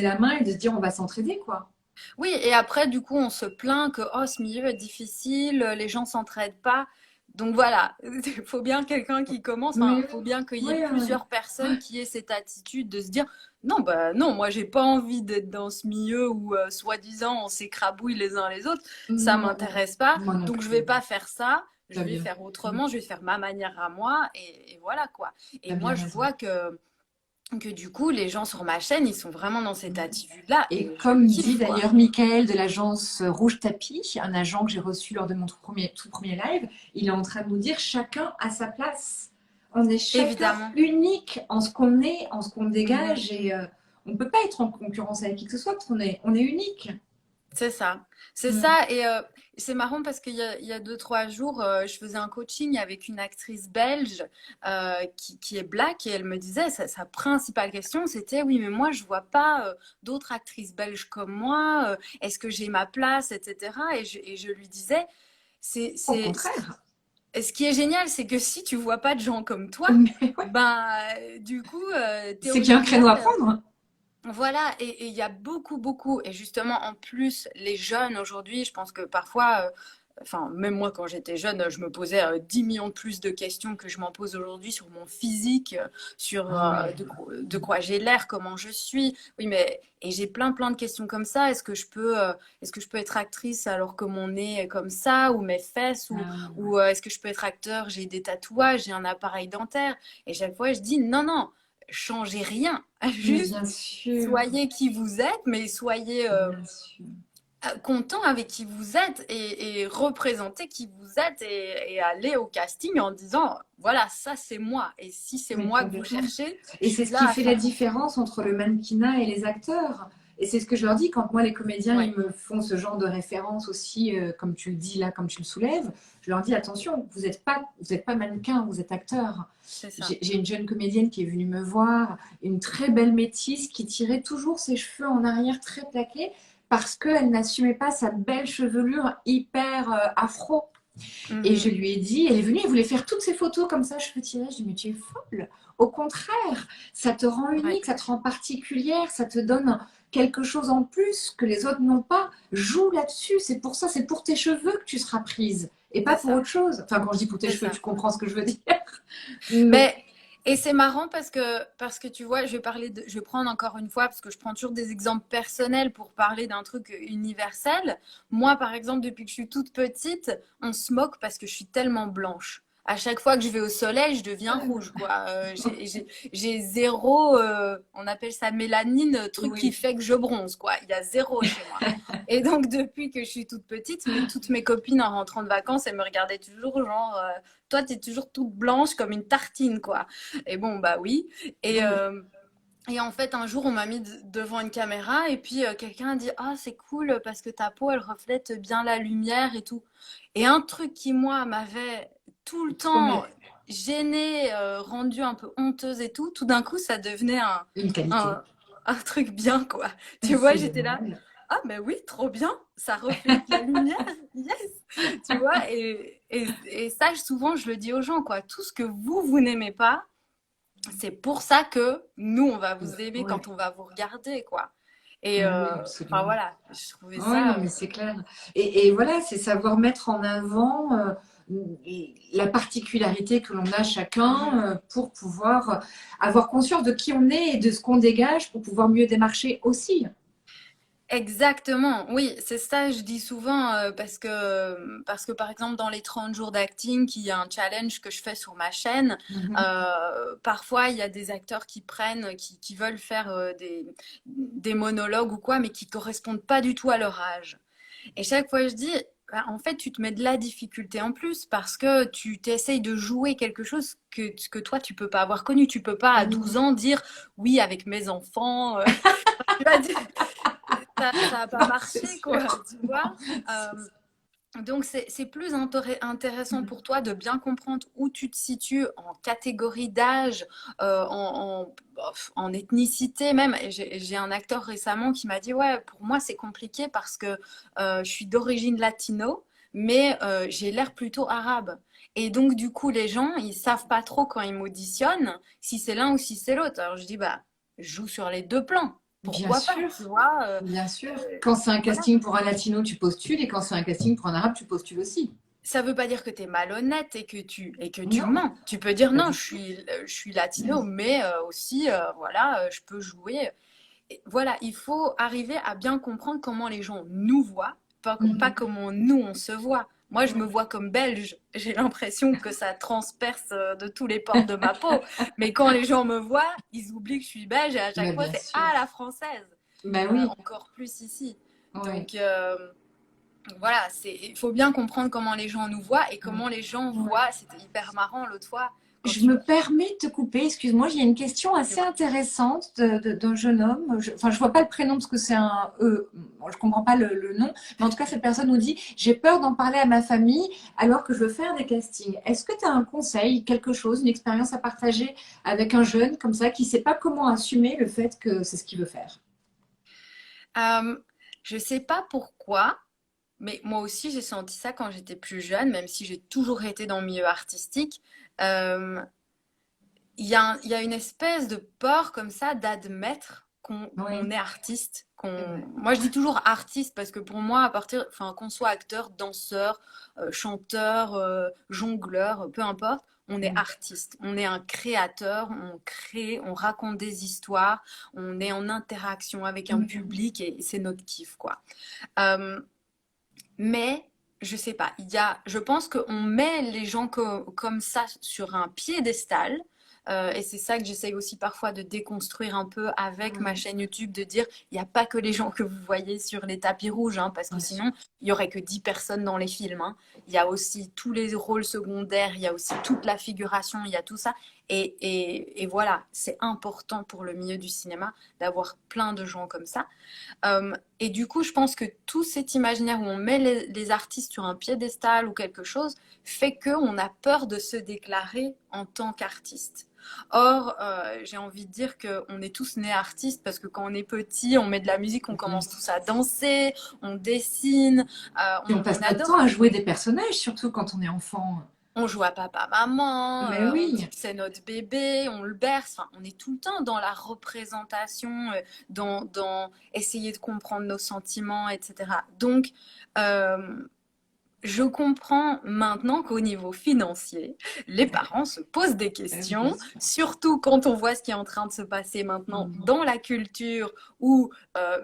la main et de se dire on va s'entraider, quoi. Oui, et après, du coup, on se plaint que oh, ce milieu est difficile, les gens s'entraident pas. Donc voilà, il faut bien quelqu'un qui commence, enfin, Mais il faut bien qu'il y ait oui, oui, plusieurs personnes qui aient cette attitude de se dire non, bah non, moi j'ai pas envie d'être dans ce milieu où soi-disant on s'écrabouille les uns les autres, ça non, m'intéresse pas, moi non donc je vais plus. pas faire ça, je T'as vais bien, faire autrement, je vais faire ma manière à moi, et voilà quoi. Et t'as moi bien je raison. vois que que du coup, les gens sur ma chaîne, ils sont vraiment dans cette attitude-là Et et je comme dit kiffe, quoi. d'ailleurs Michael de l'agence Rouge Tapis, un agent que j'ai reçu lors de mon tout premier live, il est en train de nous dire chacun à sa place. On est chacun Évidemment. unique en ce qu'on est, en ce qu'on Mhm. dégage et on ne peut pas être en concurrence avec qui que ce soit parce on est unique. C'est ça. C'est Mm. ça. Et c'est marrant parce qu'il y a 2, 3 jours, je faisais un coaching avec une actrice belge qui est black et elle me disait, sa principale question, c'était, oui, mais moi, je vois pas d'autres actrices belges comme moi. Est-ce que j'ai ma place, etc. Et je lui disais, Au contraire. ce qui est génial, c'est que si tu vois pas de gens comme toi, Mais ouais, ben, du coup, t'es c'est qu'il y a un original. créneau à prendre. Voilà, et il y a beaucoup, beaucoup, et justement, en plus, les jeunes aujourd'hui, je pense que parfois, enfin, même moi, quand j'étais jeune, je me posais 10 millions de plus de questions que je m'en pose aujourd'hui sur mon physique, sur Ah ouais. de quoi j'ai l'air, comment je suis. Oui, mais, et j'ai plein, plein de questions comme ça. Est-ce que je peux être actrice alors que mon nez est comme ça, ou mes fesses, Ah ouais. ou est-ce que je peux être acteur, j'ai des tatouages, j'ai un appareil dentaire. Et chaque fois, je dis, non, non, changez rien, Mais juste bien sûr, soyez qui vous êtes, mais soyez bien sûr. content avec qui vous êtes et représentez qui vous êtes et allez au casting en disant voilà, ça c'est moi. Et si c'est Mais moi que vous complètement. cherchez, je Et c'est suis ce là qui à fait la 100%. différence entre le mannequinat et les acteurs. Et c'est ce que je leur dis quand moi, les comédiens, Ouais, ils me font ce genre de référence aussi, comme tu le dis là, comme tu le soulèves. Je leur dis attention, vous êtes pas mannequin, vous êtes acteur. c'est ça. J'ai une jeune comédienne qui est venue me voir, une très belle métisse qui tirait toujours ses cheveux en arrière très plaqués parce qu'elle n'assumait pas sa belle chevelure hyper afro. Et je Mhm. lui ai dit, elle est venue, elle voulait faire toutes ces photos comme ça, cheveux tirés. Je lui ai dit, mais tu es folle. Au contraire, ça te rend Ouais, unique, ça te rend particulière, ça te donne quelque chose en plus que les autres n'ont pas. Joue là-dessus, c'est pour ça, c'est pour tes cheveux que tu seras prise et pas c'est pour ça. autre chose. Enfin, quand je dis pour tes C'est cheveux, ça. tu comprends ce que je veux dire. Mais Mais, et c'est marrant parce que tu vois, je vais prendre encore une fois, parce que je prends toujours des exemples personnels pour parler d'un truc universel. Moi, par exemple, depuis que je suis toute petite, on se moque parce que je suis tellement blanche. À chaque fois que je vais au soleil, je deviens rouge, quoi. J'ai zéro, on appelle ça mélanine, truc qui oui, fait que je bronze, quoi. Il y a zéro chez moi. Et donc, depuis que je suis toute petite, toutes mes copines en rentrant de vacances, elles me regardaient toujours genre, toi, t'es toujours toute blanche comme une tartine, quoi. Et bon, bah oui. Et, oui. euh, et en fait, un jour, on m'a mis devant une caméra et puis quelqu'un a dit, ah, c'est cool parce que ta peau, elle reflète bien la lumière et tout. Et un truc qui, moi, m'avait tout le Trop temps mais gênée, rendue un peu honteuse et tout d'un coup, ça devenait une qualité. un, un truc bien, quoi. Tu vois, C'est j'étais là. génial. Ah, mais oui, trop bien, ça reflète la lumière, yes, tu vois, et ça, souvent, je le dis aux gens, quoi, tout ce que vous n'aimez pas, c'est pour ça que nous, on va vous aimer Ouais, quand on va vous regarder, quoi. Et oui, oui, enfin, absolument. voilà, je trouvais Oui, non, ça, mais c'est clair. Et voilà, c'est savoir mettre en avant la particularité que l'on a mhm. chacun pour pouvoir avoir conscience de qui on est et de ce qu'on dégage pour pouvoir mieux démarcher aussi. Exactement, oui, c'est ça, je dis souvent, parce que par exemple, dans les 30 jours d'acting, qui est un challenge que je fais sur ma chaîne, Mhm. parfois il y a des acteurs qui veulent faire des monologues ou quoi, mais qui correspondent pas du tout à leur âge. Et chaque fois, je dis, bah, en fait, tu te mets de la difficulté en plus parce que tu t'essayes de jouer quelque chose que toi, tu peux pas avoir connu. Tu peux pas, à 12 ans, dire, oui, avec mes enfants. Tu vas dire, ça a pas Non, marché, c'est sûr. quoi, tu vois. C'est sûr. Donc, c'est plus intéressant Mhm. pour toi de bien comprendre où tu te situes en catégorie d'âge, en ethnicité même. Et j'ai un acteur récemment qui m'a dit, ouais, pour moi, c'est compliqué parce que je suis d'origine latino, mais j'ai l'air plutôt arabe. Et donc, du coup, les gens, ils savent pas trop quand ils m'auditionnent si c'est l'un ou si c'est l'autre. Alors, je dis, bah, je joue sur les deux plans. Bien Pourquoi pas, sûr, tu vois bien sûr. Quand c'est un voilà. casting pour un latino, tu postules, et quand c'est un casting pour un arabe, tu postules aussi. Ça veut pas dire que tu es malhonnête et que tu Non, mens. Tu peux dire pas non, du tout. je suis latino, mais aussi, voilà, je peux jouer. Et voilà, il faut arriver à bien comprendre comment les gens nous voient, pas Mhm. comment nous on se voit. Moi, je me Ouais. vois comme belge. J'ai l'impression que ça transperce de tous les pores de ma peau. Mais quand les gens me voient, ils oublient que je suis belge et à Bah, chaque fois, bien c'est sûr. ah la française. Bah oui. Encore plus ici. Ouais. Donc voilà, il faut bien comprendre comment les gens nous voient et Ouais. comment les gens Ouais. voient. C'était hyper marrant l'autre fois quand Je tu. me permets de te couper, excuse-moi, il y a une question assez intéressante d'un jeune homme. Enfin, je vois pas le prénom parce que c'est un E. Bon, je comprends pas le nom, mais en tout cas, cette personne nous dit, j'ai peur d'en parler à ma famille alors que je veux faire des castings. Est-ce que tu as un conseil, quelque chose, une expérience à partager avec un jeune comme ça qui sait pas comment assumer le fait que c'est ce qu'il veut faire? Euh, je sais pas pourquoi, mais moi aussi j'ai senti ça quand j'étais plus jeune, même si j'ai toujours été dans le milieu artistique. Euh, il y a une espèce de peur comme ça d'admettre qu'on Oui, est artiste. c'est vrai. Moi, je dis toujours artiste parce que pour moi, à partir, enfin, qu'on soit acteur, danseur, chanteur, jongleur, peu importe, on est Mm. artiste. On est un créateur, on crée, on raconte des histoires, on est en interaction avec un Oui. public et c'est notre kiff, quoi. Euh, mais je sais pas, je pense qu'on met les gens comme ça sur un piédestal. Et c'est ça que j'essaye aussi parfois de déconstruire un peu avec ma Oui, chaîne YouTube, de dire il n'y a pas que les gens que vous voyez sur les tapis rouges, hein, parce que bien sûr. sinon il y aurait que 10 personnes dans les films, hein. Il y a aussi tous les rôles secondaires, il y a aussi toute la figuration, il y a tout ça. Et voilà, c'est important pour le milieu du cinéma d'avoir plein de gens comme ça. Et du coup, je pense que tout cet imaginaire où on met les artistes sur un piédestal ou quelque chose fait qu'on a peur de se déclarer en tant qu'artiste. Or, j'ai envie de dire qu'on est tous nés artistes parce que quand on est petit, on met de la musique, on Bien commence tous à sûr. danser, on dessine, Et on on passe notre temps adore. à jouer des personnages, surtout quand on est enfant. On joue à papa, maman, Mais on dit oui, que c'est notre bébé, on le berce. Enfin, on est tout le temps dans la représentation, dans essayer de comprendre nos sentiments, etc. Donc, euh, je comprends maintenant qu'au niveau financier, les parents se posent des bien questions, sûr. surtout quand on voit ce qui est en train de se passer maintenant Mhm. dans la culture, où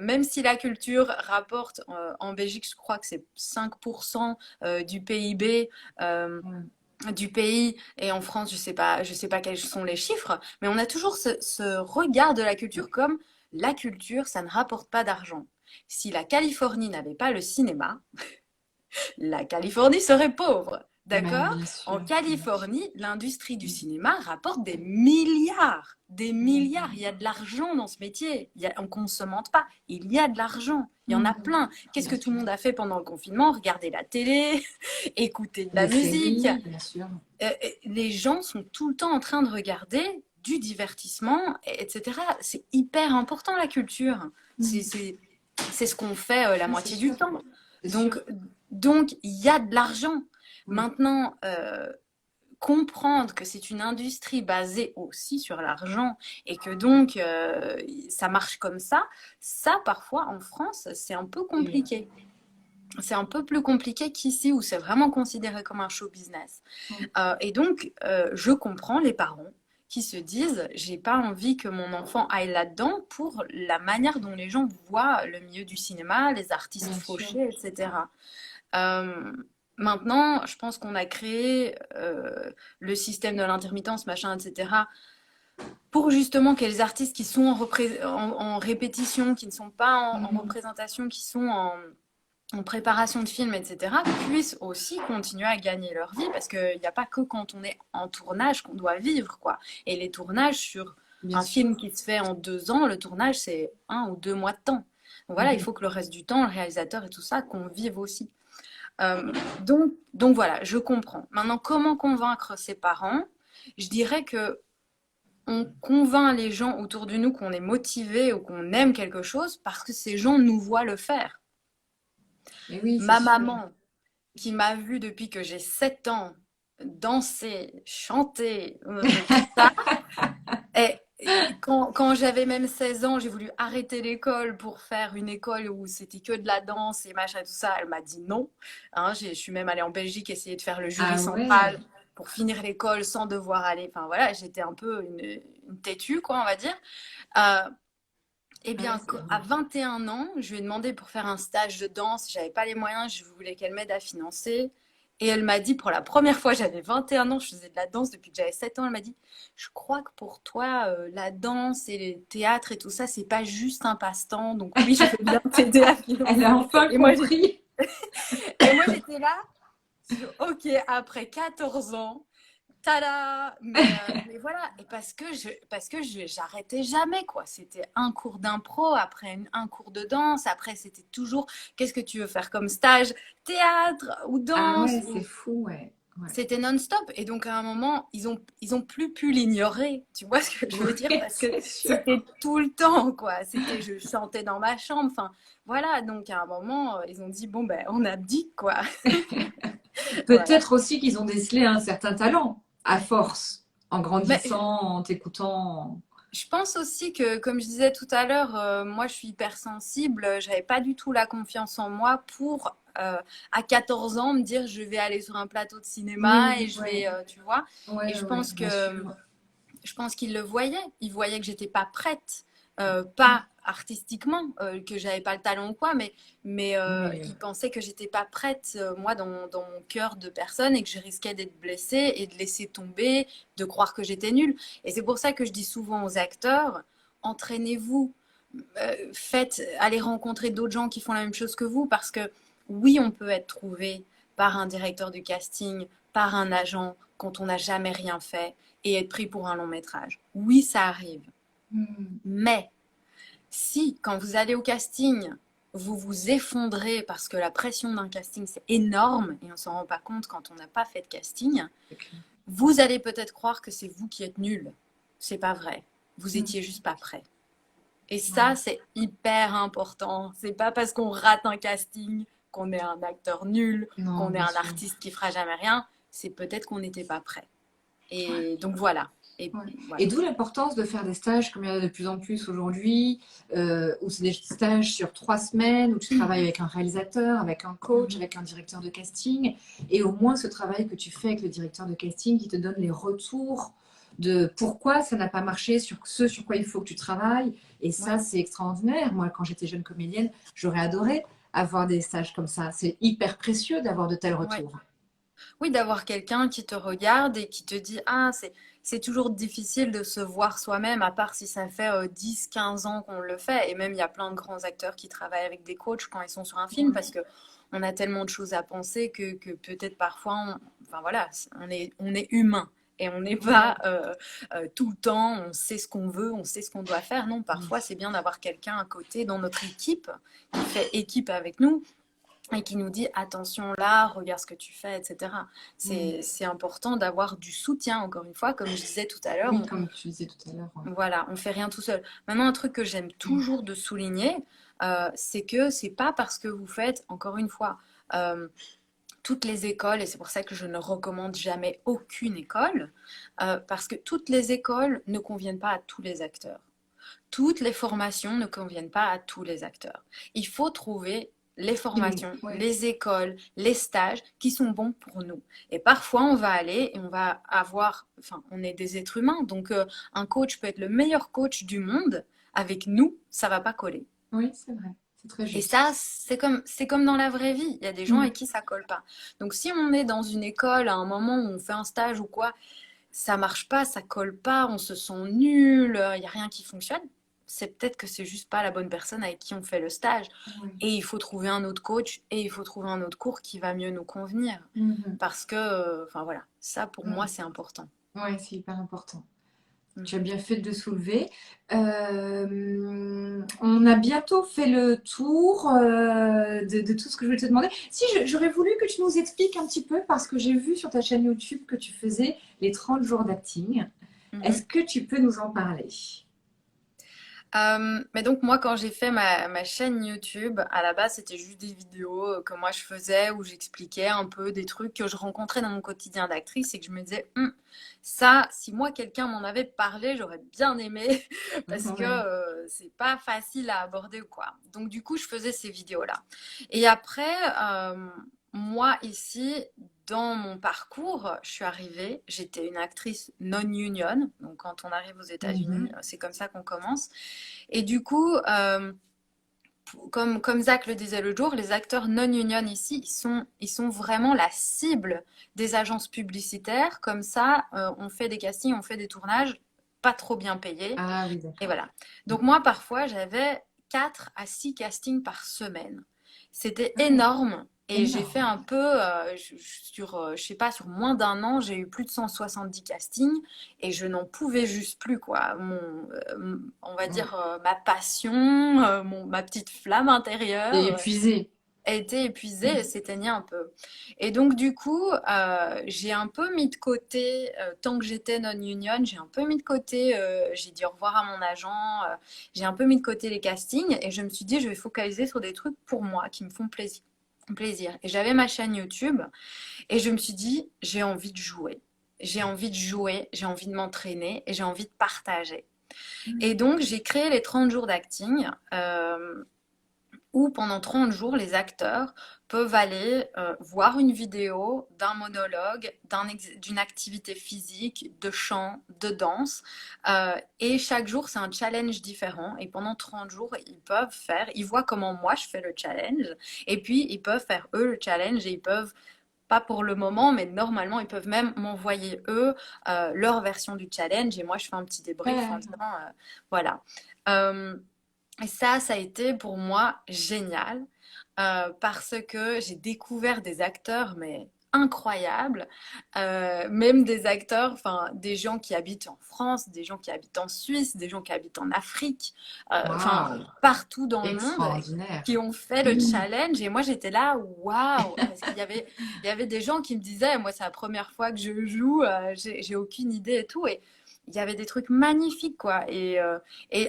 même si la culture rapporte en Belgique, je crois que c'est 5% du PIB. Ouais. Du pays et en France, je sais pas quels sont les chiffres, mais on a toujours ce regard de la culture comme la culture, ça ne rapporte pas d'argent. Si la Californie n'avait pas le cinéma, la Californie serait pauvre. Ben, D'accord? bien sûr, En bien sûr. Californie, l'industrie du cinéma rapporte des milliards. Des milliards. Il y a de l'argent dans ce métier. On ne commente pas. Il y a de l'argent. Il y en a Mhm. plein. Qu'est-ce Bien que tout le sûr. monde a fait pendant le confinement? Regarder la télé, écouter de la Les musique. séries, bien sûr. Les gens sont tout le temps en train de regarder du divertissement, etc. C'est hyper important la culture. C'est Mhm. c'est- c'est ce qu'on fait la Ah, c'est moitié du sûr, temps. c'est sûr. Donc, donc il y a de l'argent. Oui. Maintenant, comprendre que c'est une industrie basée aussi sur l'argent et que donc ça marche comme ça parfois en France, c'est un peu Et, compliqué. C'est un peu plus compliqué qu'ici où c'est vraiment considéré comme un show business. Et donc, je comprends les parents qui se disent, j'ai pas envie que mon enfant aille là-dedans pour la manière dont les gens voient le milieu du cinéma, les artistes bien sûr. fauchés, etc. Euh, Maintenant, je pense qu'on a créé le système de l'intermittence, machin, etc., pour justement que les artistes qui sont en répétition, qui ne sont pas en Mhm. représentation, qui sont en préparation de films, etc., puissent aussi continuer à gagner leur vie parce qu'il n'y a pas que quand on est en tournage qu'on doit vivre, quoi. Et les tournages sur Bien un sûr. film qui se fait en 2 ans, le tournage c'est 1 ou 2 mois de temps. Donc voilà, il Mhm. faut que le reste du temps, le réalisateur et tout ça, qu'on vive aussi. Donc voilà, je comprends. Maintenant, comment convaincre ses parents? Je dirais que on convainc les gens autour de nous qu'on est motivé ou qu'on aime quelque chose parce que ces gens nous voient le faire. Et oui, c'est Ma sûr. maman, qui m'a vue depuis que j'ai 7 ans danser, chanter, tout ça. Et quand j'avais même 16 ans, j'ai voulu arrêter l'école pour faire une école où c'était que de la danse et machin, tout ça. Elle m'a dit non. Hein, je suis même allée en Belgique essayer de faire le jury Ah ouais. central pour finir l'école sans devoir aller. Enfin voilà, j'étais un peu une têtue, quoi, on va dire. Euh, eh Ah ouais, bien, c'est à drôle. 21 ans, je lui ai demandé pour faire un stage de danse. J'avais pas les moyens, je voulais qu'elle m'aide à financer. Et elle m'a dit, pour la première fois, j'avais 21 ans, je faisais de la danse depuis que j'avais 7 ans. Elle m'a dit, je crois que pour toi, la danse et le théâtre et tout ça, c'est pas juste un passe-temps. Donc oui, je veux bien t'aider à Elle a financer. enfin Et moi, j'ai- compris. et moi, j'étais là, ok, après 14 ans, tada! Mais voilà, et j'arrêtais jamais, quoi. C'était un cours d'impro, après un cours de danse, après c'était toujours, qu'est-ce que tu veux faire comme stage? Théâtre ou Ah danse? ouais, c'est fou, ouais. Ouais. C'était non-stop. Et donc, à un moment, ils ont plus pu l'ignorer. Tu vois ce que je veux dire? Ouais, Parce que c'est sûr. c'était tout le temps, quoi. Je chantais dans ma chambre. Enfin, voilà. Donc, à un moment, ils ont dit, bon, ben, on abdique, quoi. Voilà. Peut-être aussi qu'ils ont décelé un certain talent, à force, en Mais grandissant, en t'écoutant. je pense aussi que, comme je disais tout à l'heure, moi, je suis hypersensible. J'avais pas du tout la confiance en moi pour, à 14 ans, me dire, je vais aller sur un plateau de cinéma et Oui, je ouais, vais, tu vois. Et ouais, ouais, bien sûr. je pense qu'il le voyait. Il voyait que j'étais pas prête, pas artistiquement, que j'avais pas le talent ou quoi, mais Mais il pensait que j'étais pas prête, moi, dans mon cœur de personne, et que je risquais d'être blessée et de laisser tomber, de croire que j'étais nulle. Et c'est pour ça que je dis souvent aux acteurs, entraînez-vous, faites, allez rencontrer d'autres gens qui font la même chose que vous, parce que oui, on peut être trouvé par un directeur de casting, par un agent, quand on n'a jamais rien fait et être pris pour un long métrage. Oui, ça arrive. hmm, Mais si, quand vous allez au casting, vous vous effondrez parce que la pression d'un casting, c'est énorme et on ne s'en rend pas compte quand on n'a pas fait de casting, c'est clair. vous allez peut-être croire que c'est vous qui êtes nul. C'est pas vrai. Vous Hmm, étiez juste pas prêt. Et ça, ouais. c'est hyper important. C'est pas parce qu'on rate un casting qu'on est un acteur nul, Non, qu'on est bien un sûr. artiste qui fera jamais rien. C'est peut-être qu'on n'était pas prêt. Et donc voilà. Et Ouais. Et voilà. d'où l'importance de faire des stages, comme il y en a de plus en plus aujourd'hui, où c'est des stages sur 3 semaines, où tu travailles avec un réalisateur, avec un coach, Mhm. avec un directeur de casting, et au moins ce travail que tu fais avec le directeur de casting qui te donne les retours de pourquoi ça n'a pas marché, sur ce sur quoi il faut que tu travailles. Et ça, Oui. c'est extraordinaire. Moi, quand j'étais jeune comédienne, j'aurais adoré avoir des stages comme ça. C'est hyper précieux d'avoir de tels Ouais. retours. Oui, d'avoir quelqu'un qui te regarde et qui te dit, ah, c'est toujours difficile de se voir soi-même, à part si ça fait 10, 15 ans qu'on le fait. Et même, il y a plein de grands acteurs qui travaillent avec des coachs quand ils sont sur un film, parce que on a tellement de choses à penser que peut-être parfois, enfin voilà, on est humain. Et on n'est Ouais. pas tout le temps, on sait ce qu'on veut, on sait ce qu'on doit faire. Non, Oui. parfois, c'est bien d'avoir quelqu'un à côté dans notre équipe, qui fait équipe avec nous, et qui nous dit attention là, regarde ce que tu fais, etc. Mm. C'est important d'avoir du soutien, encore une fois, comme je disais tout à l'heure, Oui, comme tu disais tout à l'heure. voilà, on fait rien tout seul. Maintenant, un truc que j'aime toujours de souligner, c'est que c'est pas parce que vous faites, encore une fois, euh, toutes les écoles, et c'est pour ça que je ne recommande jamais aucune école, parce que toutes les écoles ne conviennent pas à tous les acteurs. Toutes les formations ne conviennent pas à tous les acteurs. Il faut trouver les formations, Ouais. les écoles, les stages qui sont bons pour nous. Et parfois, on va aller et on va avoir, enfin, on est des êtres humains, donc un coach peut être le meilleur coach du monde. Avec nous, ça va pas coller. Oui, c'est vrai. C'est très Et ça, juste. c'est comme dans la vraie vie. Il y a des gens Mm. avec qui ça colle pas. Donc, si on est dans une école à un moment où on fait un stage ou quoi, ça marche pas, ça colle pas, on se sent nul, il n'y a rien qui fonctionne, c'est peut-être que c'est juste pas la bonne personne avec qui on fait le stage. Ouais. Et il faut trouver un autre coach et il faut trouver un autre cours qui va mieux nous convenir. Mhm. Parce que, enfin voilà, ça pour moi Mm. c'est important. Ouais, c'est hyper important. Tu as Mhm. bien fait de le soulever. On a bientôt fait le tour de tout ce que je voulais te demander. Si, j'aurais voulu que tu nous expliques un petit peu, parce que j'ai vu sur ta chaîne YouTube que tu faisais les 30 jours d'acting. Est-ce Mhm. que tu peux nous en parler? Mais donc moi quand j'ai fait ma chaîne YouTube, à la base c'était juste des vidéos que moi je faisais où j'expliquais un peu des trucs que je rencontrais dans mon quotidien d'actrice et que je me disais ça si moi quelqu'un m'en avait parlé j'aurais bien aimé parce que Ouais. c'est pas facile à aborder ou quoi. Donc du coup je faisais ces vidéos-là. Et après moi ici dans mon parcours, je suis arrivée, j'étais une actrice non-union, donc quand on arrive aux États-Unis, Mhm. c'est comme ça qu'on commence. Et du coup, comme Zach le disait le jour, les acteurs non union ici, ils sont vraiment la cible des agences publicitaires. Comme ça, on fait des castings, on fait des tournages pas trop bien payés. Ah oui, Et d'accord. voilà. Donc moi, parfois, j'avais 4 à 6 castings par semaine. C'était Ah oui, énorme. Et j'ai fait énorme. un peu, sur, je sais pas, sur moins d'un an, j'ai eu plus de 170 castings et je n'en pouvais juste plus, quoi. On va Ouais. dire, ma passion, ma petite flamme Et intérieure épuisé. était épuisée et s'éteignait un peu. Et donc, du coup, j'ai un peu mis de côté, tant que j'étais non-union, j'ai un peu mis de côté, j'ai dit au revoir à mon agent, j'ai un peu mis de côté les castings et je me suis dit, je vais focaliser sur des trucs pour moi qui me font plaisir. Et j'avais ma chaîne YouTube et je me suis dit, j'ai envie de jouer. J'ai envie de jouer, j'ai envie de m'entraîner et j'ai envie de partager. Et donc, j'ai créé les 30 jours d'acting. Où pendant 30 jours, les acteurs peuvent aller voir une vidéo d'un monologue, d'une activité physique, de chant, de danse. Et chaque jour, c'est un challenge différent. Et pendant 30 jours, ils voient comment moi je fais le challenge. Et puis, ils peuvent faire eux le challenge et ils peuvent, pas pour le moment, mais normalement, ils peuvent même m'envoyer eux leur version du challenge. Et moi, je fais un petit débrief en disant, Ouais. voilà. Euh, et ça a été pour moi génial parce que j'ai découvert des acteurs, mais incroyables, même des acteurs, enfin des gens qui habitent en France, des gens qui habitent en Suisse, des gens qui habitent en Afrique, enfin Waouh, partout dans le monde, qui extraordinaire. ont fait le challenge. Et moi j'étais là, waouh, parce il y avait des gens qui me disaient, moi c'est la première fois que je joue, j'ai aucune idée et tout. Et il y avait des trucs magnifiques, quoi. Et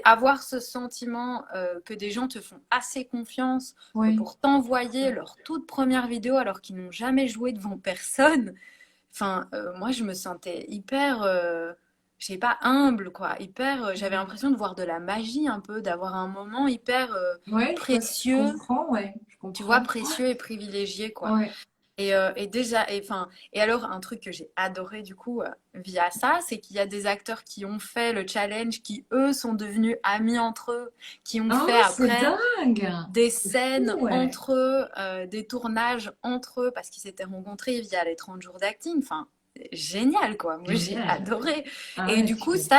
avoir ce sentiment que des gens te font assez confiance que Oui. pour t'envoyer leur toute première vidéo alors qu'ils n'ont jamais joué devant personne, enfin, moi je me sentais hyper, je sais pas, humble, quoi. Hyper, j'avais l'impression de voir de la magie un peu, d'avoir un moment hyper Ouais, je précieux, comprends, ouais, je tu vois, comprends. précieux et privilégié, quoi. Ouais. Et déjà, et alors un truc que j'ai adoré du coup via ça, c'est qu'il y a des acteurs qui ont fait le challenge, qui eux sont devenus amis entre eux, qui ont Ah, fait c'est après dingue. des C'est fou, scènes ouais. entre eux, des tournages entre eux, parce qu'ils s'étaient rencontrés via les 30 jours d'acting. Enfin, génial quoi, moi j'ai Génial. adoré. Ah Et ouais, du coup, c'est...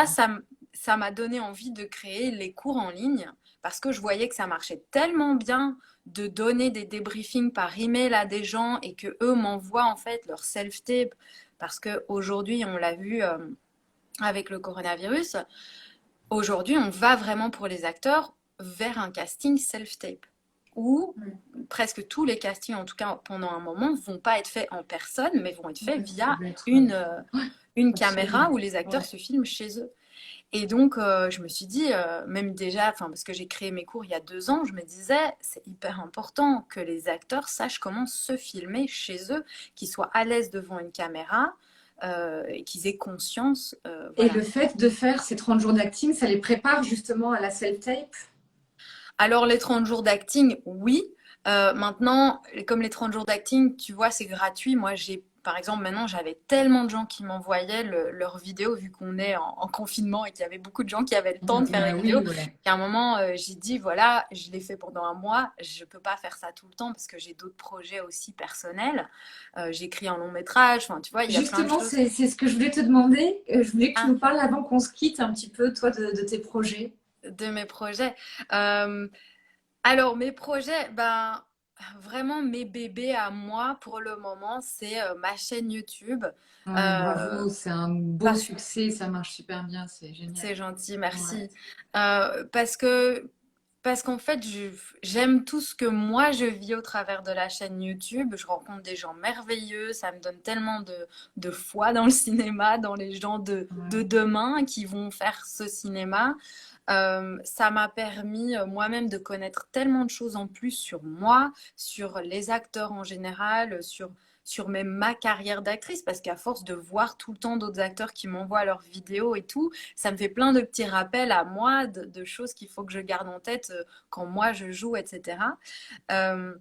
ça m'a donné envie de créer les cours en ligne, parce que je voyais que ça marchait tellement bien de donner des débriefings par email à des gens et que eux m'envoient en fait leur self-tape, parce qu'aujourd'hui, on l'a vu avec le coronavirus, aujourd'hui, on va vraiment pour les acteurs vers un casting self-tape où Ouais, presque tous les castings, en tout cas pendant un moment, vont pas être faits en personne, mais vont être faits ouais, ça via doit être... ouais, une caméra absolument. où les acteurs Ouais. se filment chez eux. Et donc, je me suis dit, même déjà, enfin, parce que j'ai créé mes cours il y a 2 ans, je me disais, c'est hyper important que les acteurs sachent comment se filmer chez eux, qu'ils soient à l'aise devant une caméra, et qu'ils aient conscience, Et voilà. le fait de faire ces 30 jours d'acting, ça les prépare justement à la self-tape? Alors, les 30 jours d'acting, oui. Maintenant, comme les 30 jours d'acting, tu vois, c'est gratuit. Moi, par exemple, maintenant, j'avais tellement de gens qui m'envoyaient leurs vidéos, vu qu'on est en confinement et qu'il y avait beaucoup de gens qui avaient le temps de faire les Bah vidéos, oui, ouais. qu'à un moment, j'ai dit, voilà, je l'ai fait pendant un mois, je peux pas faire ça tout le temps parce que j'ai d'autres projets aussi personnels. J'écris un long métrage, enfin, tu vois, il y a plein de Justement, choses. c'est ce que je voulais te demander. Je voulais que tu Ah, nous parles avant qu'on se quitte un petit peu, toi, de tes projets. de mes projets. Euh, Alors, mes projets, ben, vraiment mes bébés à moi pour le moment, c'est ma chaîne YouTube. Ouais, Euh, bravo, c'est un beau parce succès, ça marche super bien, c'est génial. c'est gentil, Ouais. merci. Parce parce qu'en fait, j'aime tout ce que moi je vis au travers de la chaîne YouTube. Je rencontre des gens merveilleux, ça me donne tellement de foi dans le cinéma, dans les gens de Ouais. demain qui vont faire ce cinéma. Ça m'a permis moi-même de connaître tellement de choses en plus sur moi, sur les acteurs en général, sur même ma carrière d'actrice, parce qu'à force de voir tout le temps d'autres acteurs qui m'envoient leurs vidéos et tout, ça me fait plein de petits rappels à moi, de choses qu'il faut que je garde en tête quand moi je joue, etc. Euh,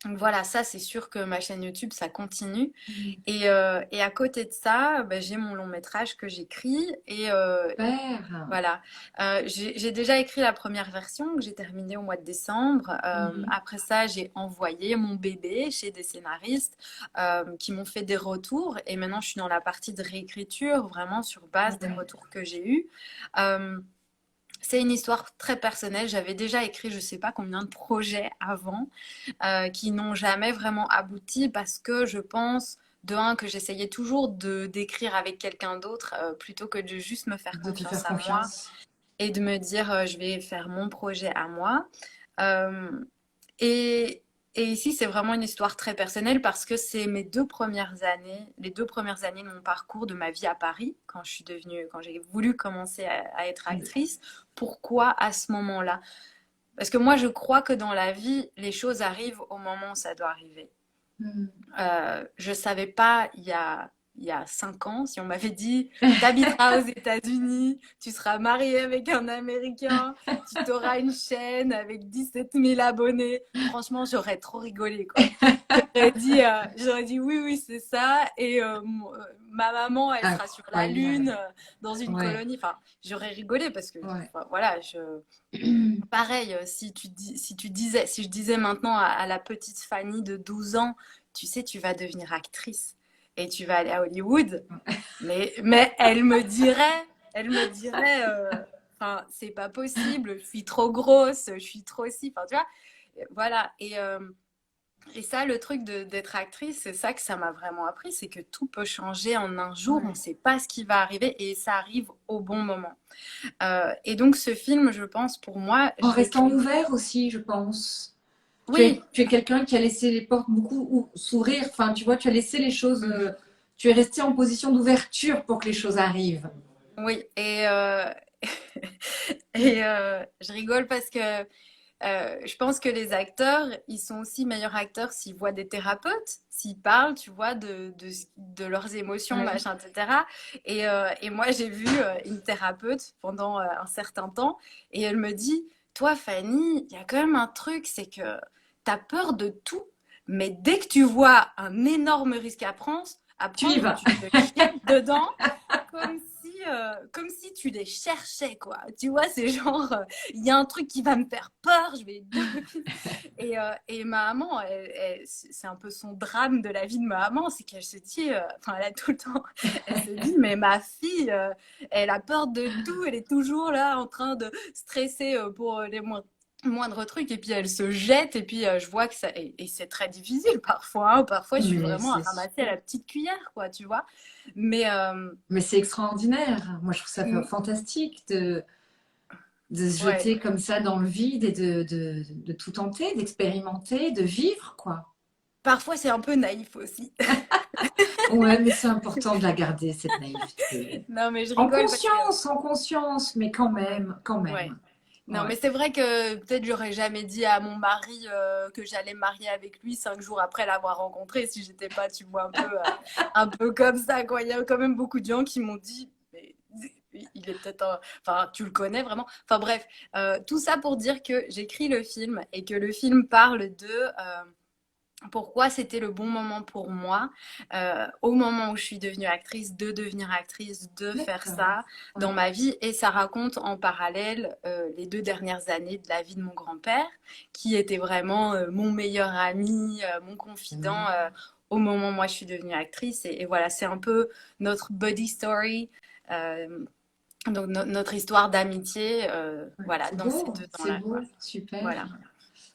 Donc voilà, ça c'est sûr que ma chaîne YouTube, ça continue. Mm. Et à côté de ça, bah, j'ai mon long métrage que j'écris. Super. Voilà, j'ai déjà écrit la première version que j'ai terminée au mois de décembre. Mhm. Après ça, j'ai envoyé mon bébé chez des scénaristes qui m'ont fait des retours. Et maintenant, je suis dans la partie de réécriture, vraiment sur base des Ouais. retours que j'ai eus. Euh, c'est une histoire très personnelle. J'avais déjà écrit je sais pas combien de projets avant qui n'ont jamais vraiment abouti parce que je pense, de un, que j'essayais toujours de d'écrire avec quelqu'un d'autre plutôt que de juste me faire De te faire confiance à moi confiance. et de me dire je vais faire mon projet à moi. Euh, et, et ici, c'est vraiment une histoire très personnelle parce que c'est mes 2 premières années, les 2 premières années de mon parcours, de ma vie à Paris, quand j'ai voulu commencer à être Mm. actrice. Pourquoi à ce moment-là? Parce que moi, je crois que dans la vie, les choses arrivent au moment où ça doit arriver. Mm. Je savais pas il y a 5 ans, si on m'avait dit t'habiteras aux États-Unis, tu seras marié avec un Américain, tu t'auras une chaîne avec 17 000 abonnés. Franchement, j'aurais trop rigolé, quoi. J'aurais dit oui, oui, c'est ça. Et ma maman, elle sera sur la Lune, Incroyable. dans une Ouais, colonie. Enfin, j'aurais rigolé parce que, ouais. enfin, voilà, pareil, si je disais maintenant à la petite Fanny de 12 ans, tu sais, tu vas devenir actrice et tu vas aller à Hollywood, mais elle me dirait, enfin, c'est pas possible, je suis trop grosse, je suis trop si, enfin, tu vois, voilà. Et ça, le truc d'être actrice, c'est ça que ça m'a vraiment appris, c'est que tout peut changer en un jour, on Ouais. ne sait pas ce qui va arriver et ça arrive au bon moment. Et donc, ce film, je pense, pour moi, En je l'ai restant créé. ouvert aussi, je pense. Oui, Tu es quelqu'un qui a laissé les portes beaucoup s'ouvrir. Enfin, tu vois, tu as laissé les choses. mhm, Tu es resté en position d'ouverture pour que les choses arrivent. oui. Et je rigole parce que je pense que les acteurs, ils sont aussi meilleurs acteurs s'ils voient des thérapeutes, s'ils parlent, tu vois, de leurs émotions, Ouais. machin, etc. Et moi, j'ai vu une thérapeute pendant un certain temps et elle me dit, toi, Fanny, il y a quand même un truc, c'est que tu as peur de tout, mais dès que tu vois un énorme risque à Tu y prendre, vas. tu te jettes dedans comme si tu les cherchais, quoi. Tu vois, c'est genre, il y a un truc qui va me faire peur, je vais... et ma maman, c'est un peu son drame de la vie de ma maman, c'est qu'elle se dit, enfin, elle a tout le temps, elle se dit, mais ma fille, elle a peur de tout, elle est toujours là en train de stresser pour les moindres trucs et puis elle se jette et puis je vois que ça et c'est très difficile parfois hein. Parfois je suis Mais vraiment à c'est ramasser à la petite cuillère quoi tu vois mais mais c'est extraordinaire. Moi, je trouve ça fantastique de se ouais. jeter comme ça dans le vide et de tout tenter, d'expérimenter, de vivre, quoi. Parfois, c'est un peu naïf aussi. Ouais, mais c'est important de la garder, cette naïveté. Non, mais je rigole parce que, En conscience, mais quand même, quand ouais. même. Non, Ouais. mais c'est vrai que peut-être j'aurais jamais dit à mon mari que j'allais me marier avec lui 5 jours après l'avoir rencontré si j'étais pas, tu vois, un peu comme ça, quoi. Il y a quand même beaucoup de gens qui m'ont dit, mais il est peut-être, enfin, tu le connais vraiment. Enfin bref, tout ça pour dire que j'écris le film et que le film parle de pourquoi c'était le bon moment pour moi, au moment où je suis devenue actrice, de devenir actrice, de faire D'accord. ça dans Ouais. ma vie. Et ça raconte en parallèle les 2 dernières années de la vie de mon grand-père, qui était vraiment mon meilleur ami, mon confident Mhm. au moment où moi je suis devenue actrice. Et voilà, c'est un peu notre buddy story. euh, donc notre histoire d'amitié, Ouais. voilà, dans ces deux C'est temps-là, quoi. beau, super. Voilà.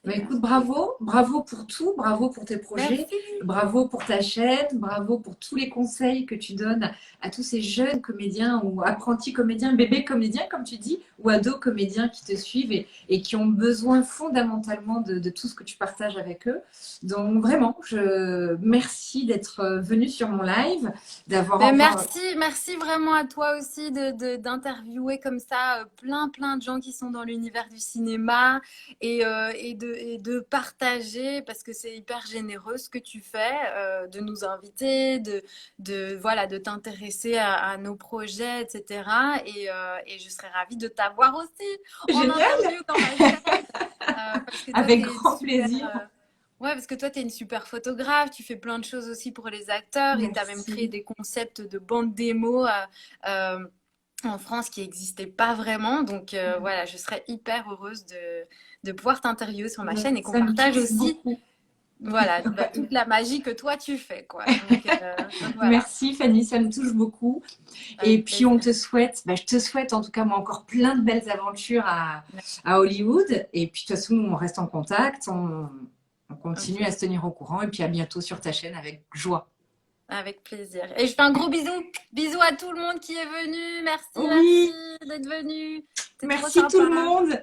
Bah, Et, écoute, et- bravo, bravo pour tout, bravo pour tes projets, Merci. bravo pour ta chaîne, bravo pour tous les conseils que tu donnes à tous ces jeunes comédiens ou apprentis comédiens, bébés comédiens, comme tu dis, ou ados comédiens qui te suivent et qui ont besoin fondamentalement de tout ce que tu partages avec eux. Donc vraiment, je merci d'être venu sur mon live, d'avoir Ben enfin. merci, merci vraiment à toi aussi d'interviewer comme ça plein de gens qui sont dans l'univers du cinéma et de partager parce que c'est hyper généreux ce que tu fais, de nous inviter, voilà, de t'intéresser à nos projets, etc. Et je serais ravie de t'avoir aussi en Génial, interview dans ma chaîne parce que toi, avec tu es une grand super, plaisir. Ouais, parce que toi, tu es une super photographe, tu fais plein de choses aussi pour les acteurs et tu as même créé Merci. des concepts de bande démo euh, en France qui n'existaient pas vraiment. Donc voilà, je serais hyper heureuse de pouvoir t'interviewer sur ma chaîne et qu'on Ça me partage touche aussi beaucoup. voilà, bah, toute la magie que toi tu fais, quoi. Donc voilà, Merci Fanny, ça me touche beaucoup. Et avec puis on plaisir. te souhaite, je te souhaite en tout cas moi encore plein de belles aventures à Hollywood. Et puis de toute façon, on reste en contact, on continue Ok, à se tenir au courant. Et puis à bientôt sur ta chaîne avec joie. avec plaisir. Et je fais un gros bisou. Bisous à tout le monde qui est venu. Merci, Oui, merci d'être venu. C'est trop merci tout sympa. le monde.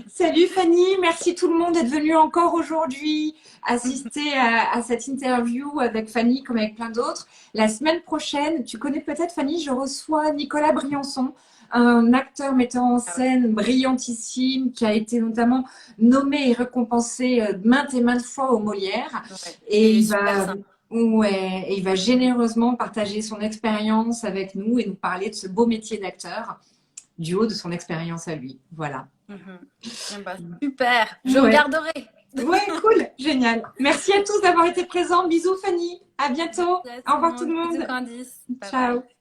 Salut Fanny, merci tout le monde d'être venu encore aujourd'hui assister à cette interview avec Fanny comme avec plein d'autres. La semaine prochaine, tu connais peut-être Fanny, je reçois Nicolas Briançon, un acteur metteur en Ah ouais, scène brillantissime qui a été notamment nommé et récompensé maintes et maintes fois au Molière. ouais. Et Il est il super va, sympa. ouais, et il va généreusement partager son expérience avec nous et nous parler de ce beau métier d'acteur du haut de son expérience à lui. Voilà. Mhm. Eh ben, super. Je Ouais. regarderai. Ouais, cool, génial. Merci à tous d'avoir été présents. Bisous Fanny. À bintôt. Merci à Au tout le revoir tout monde. le Bisous monde. Candice. Bye bye. Ciao.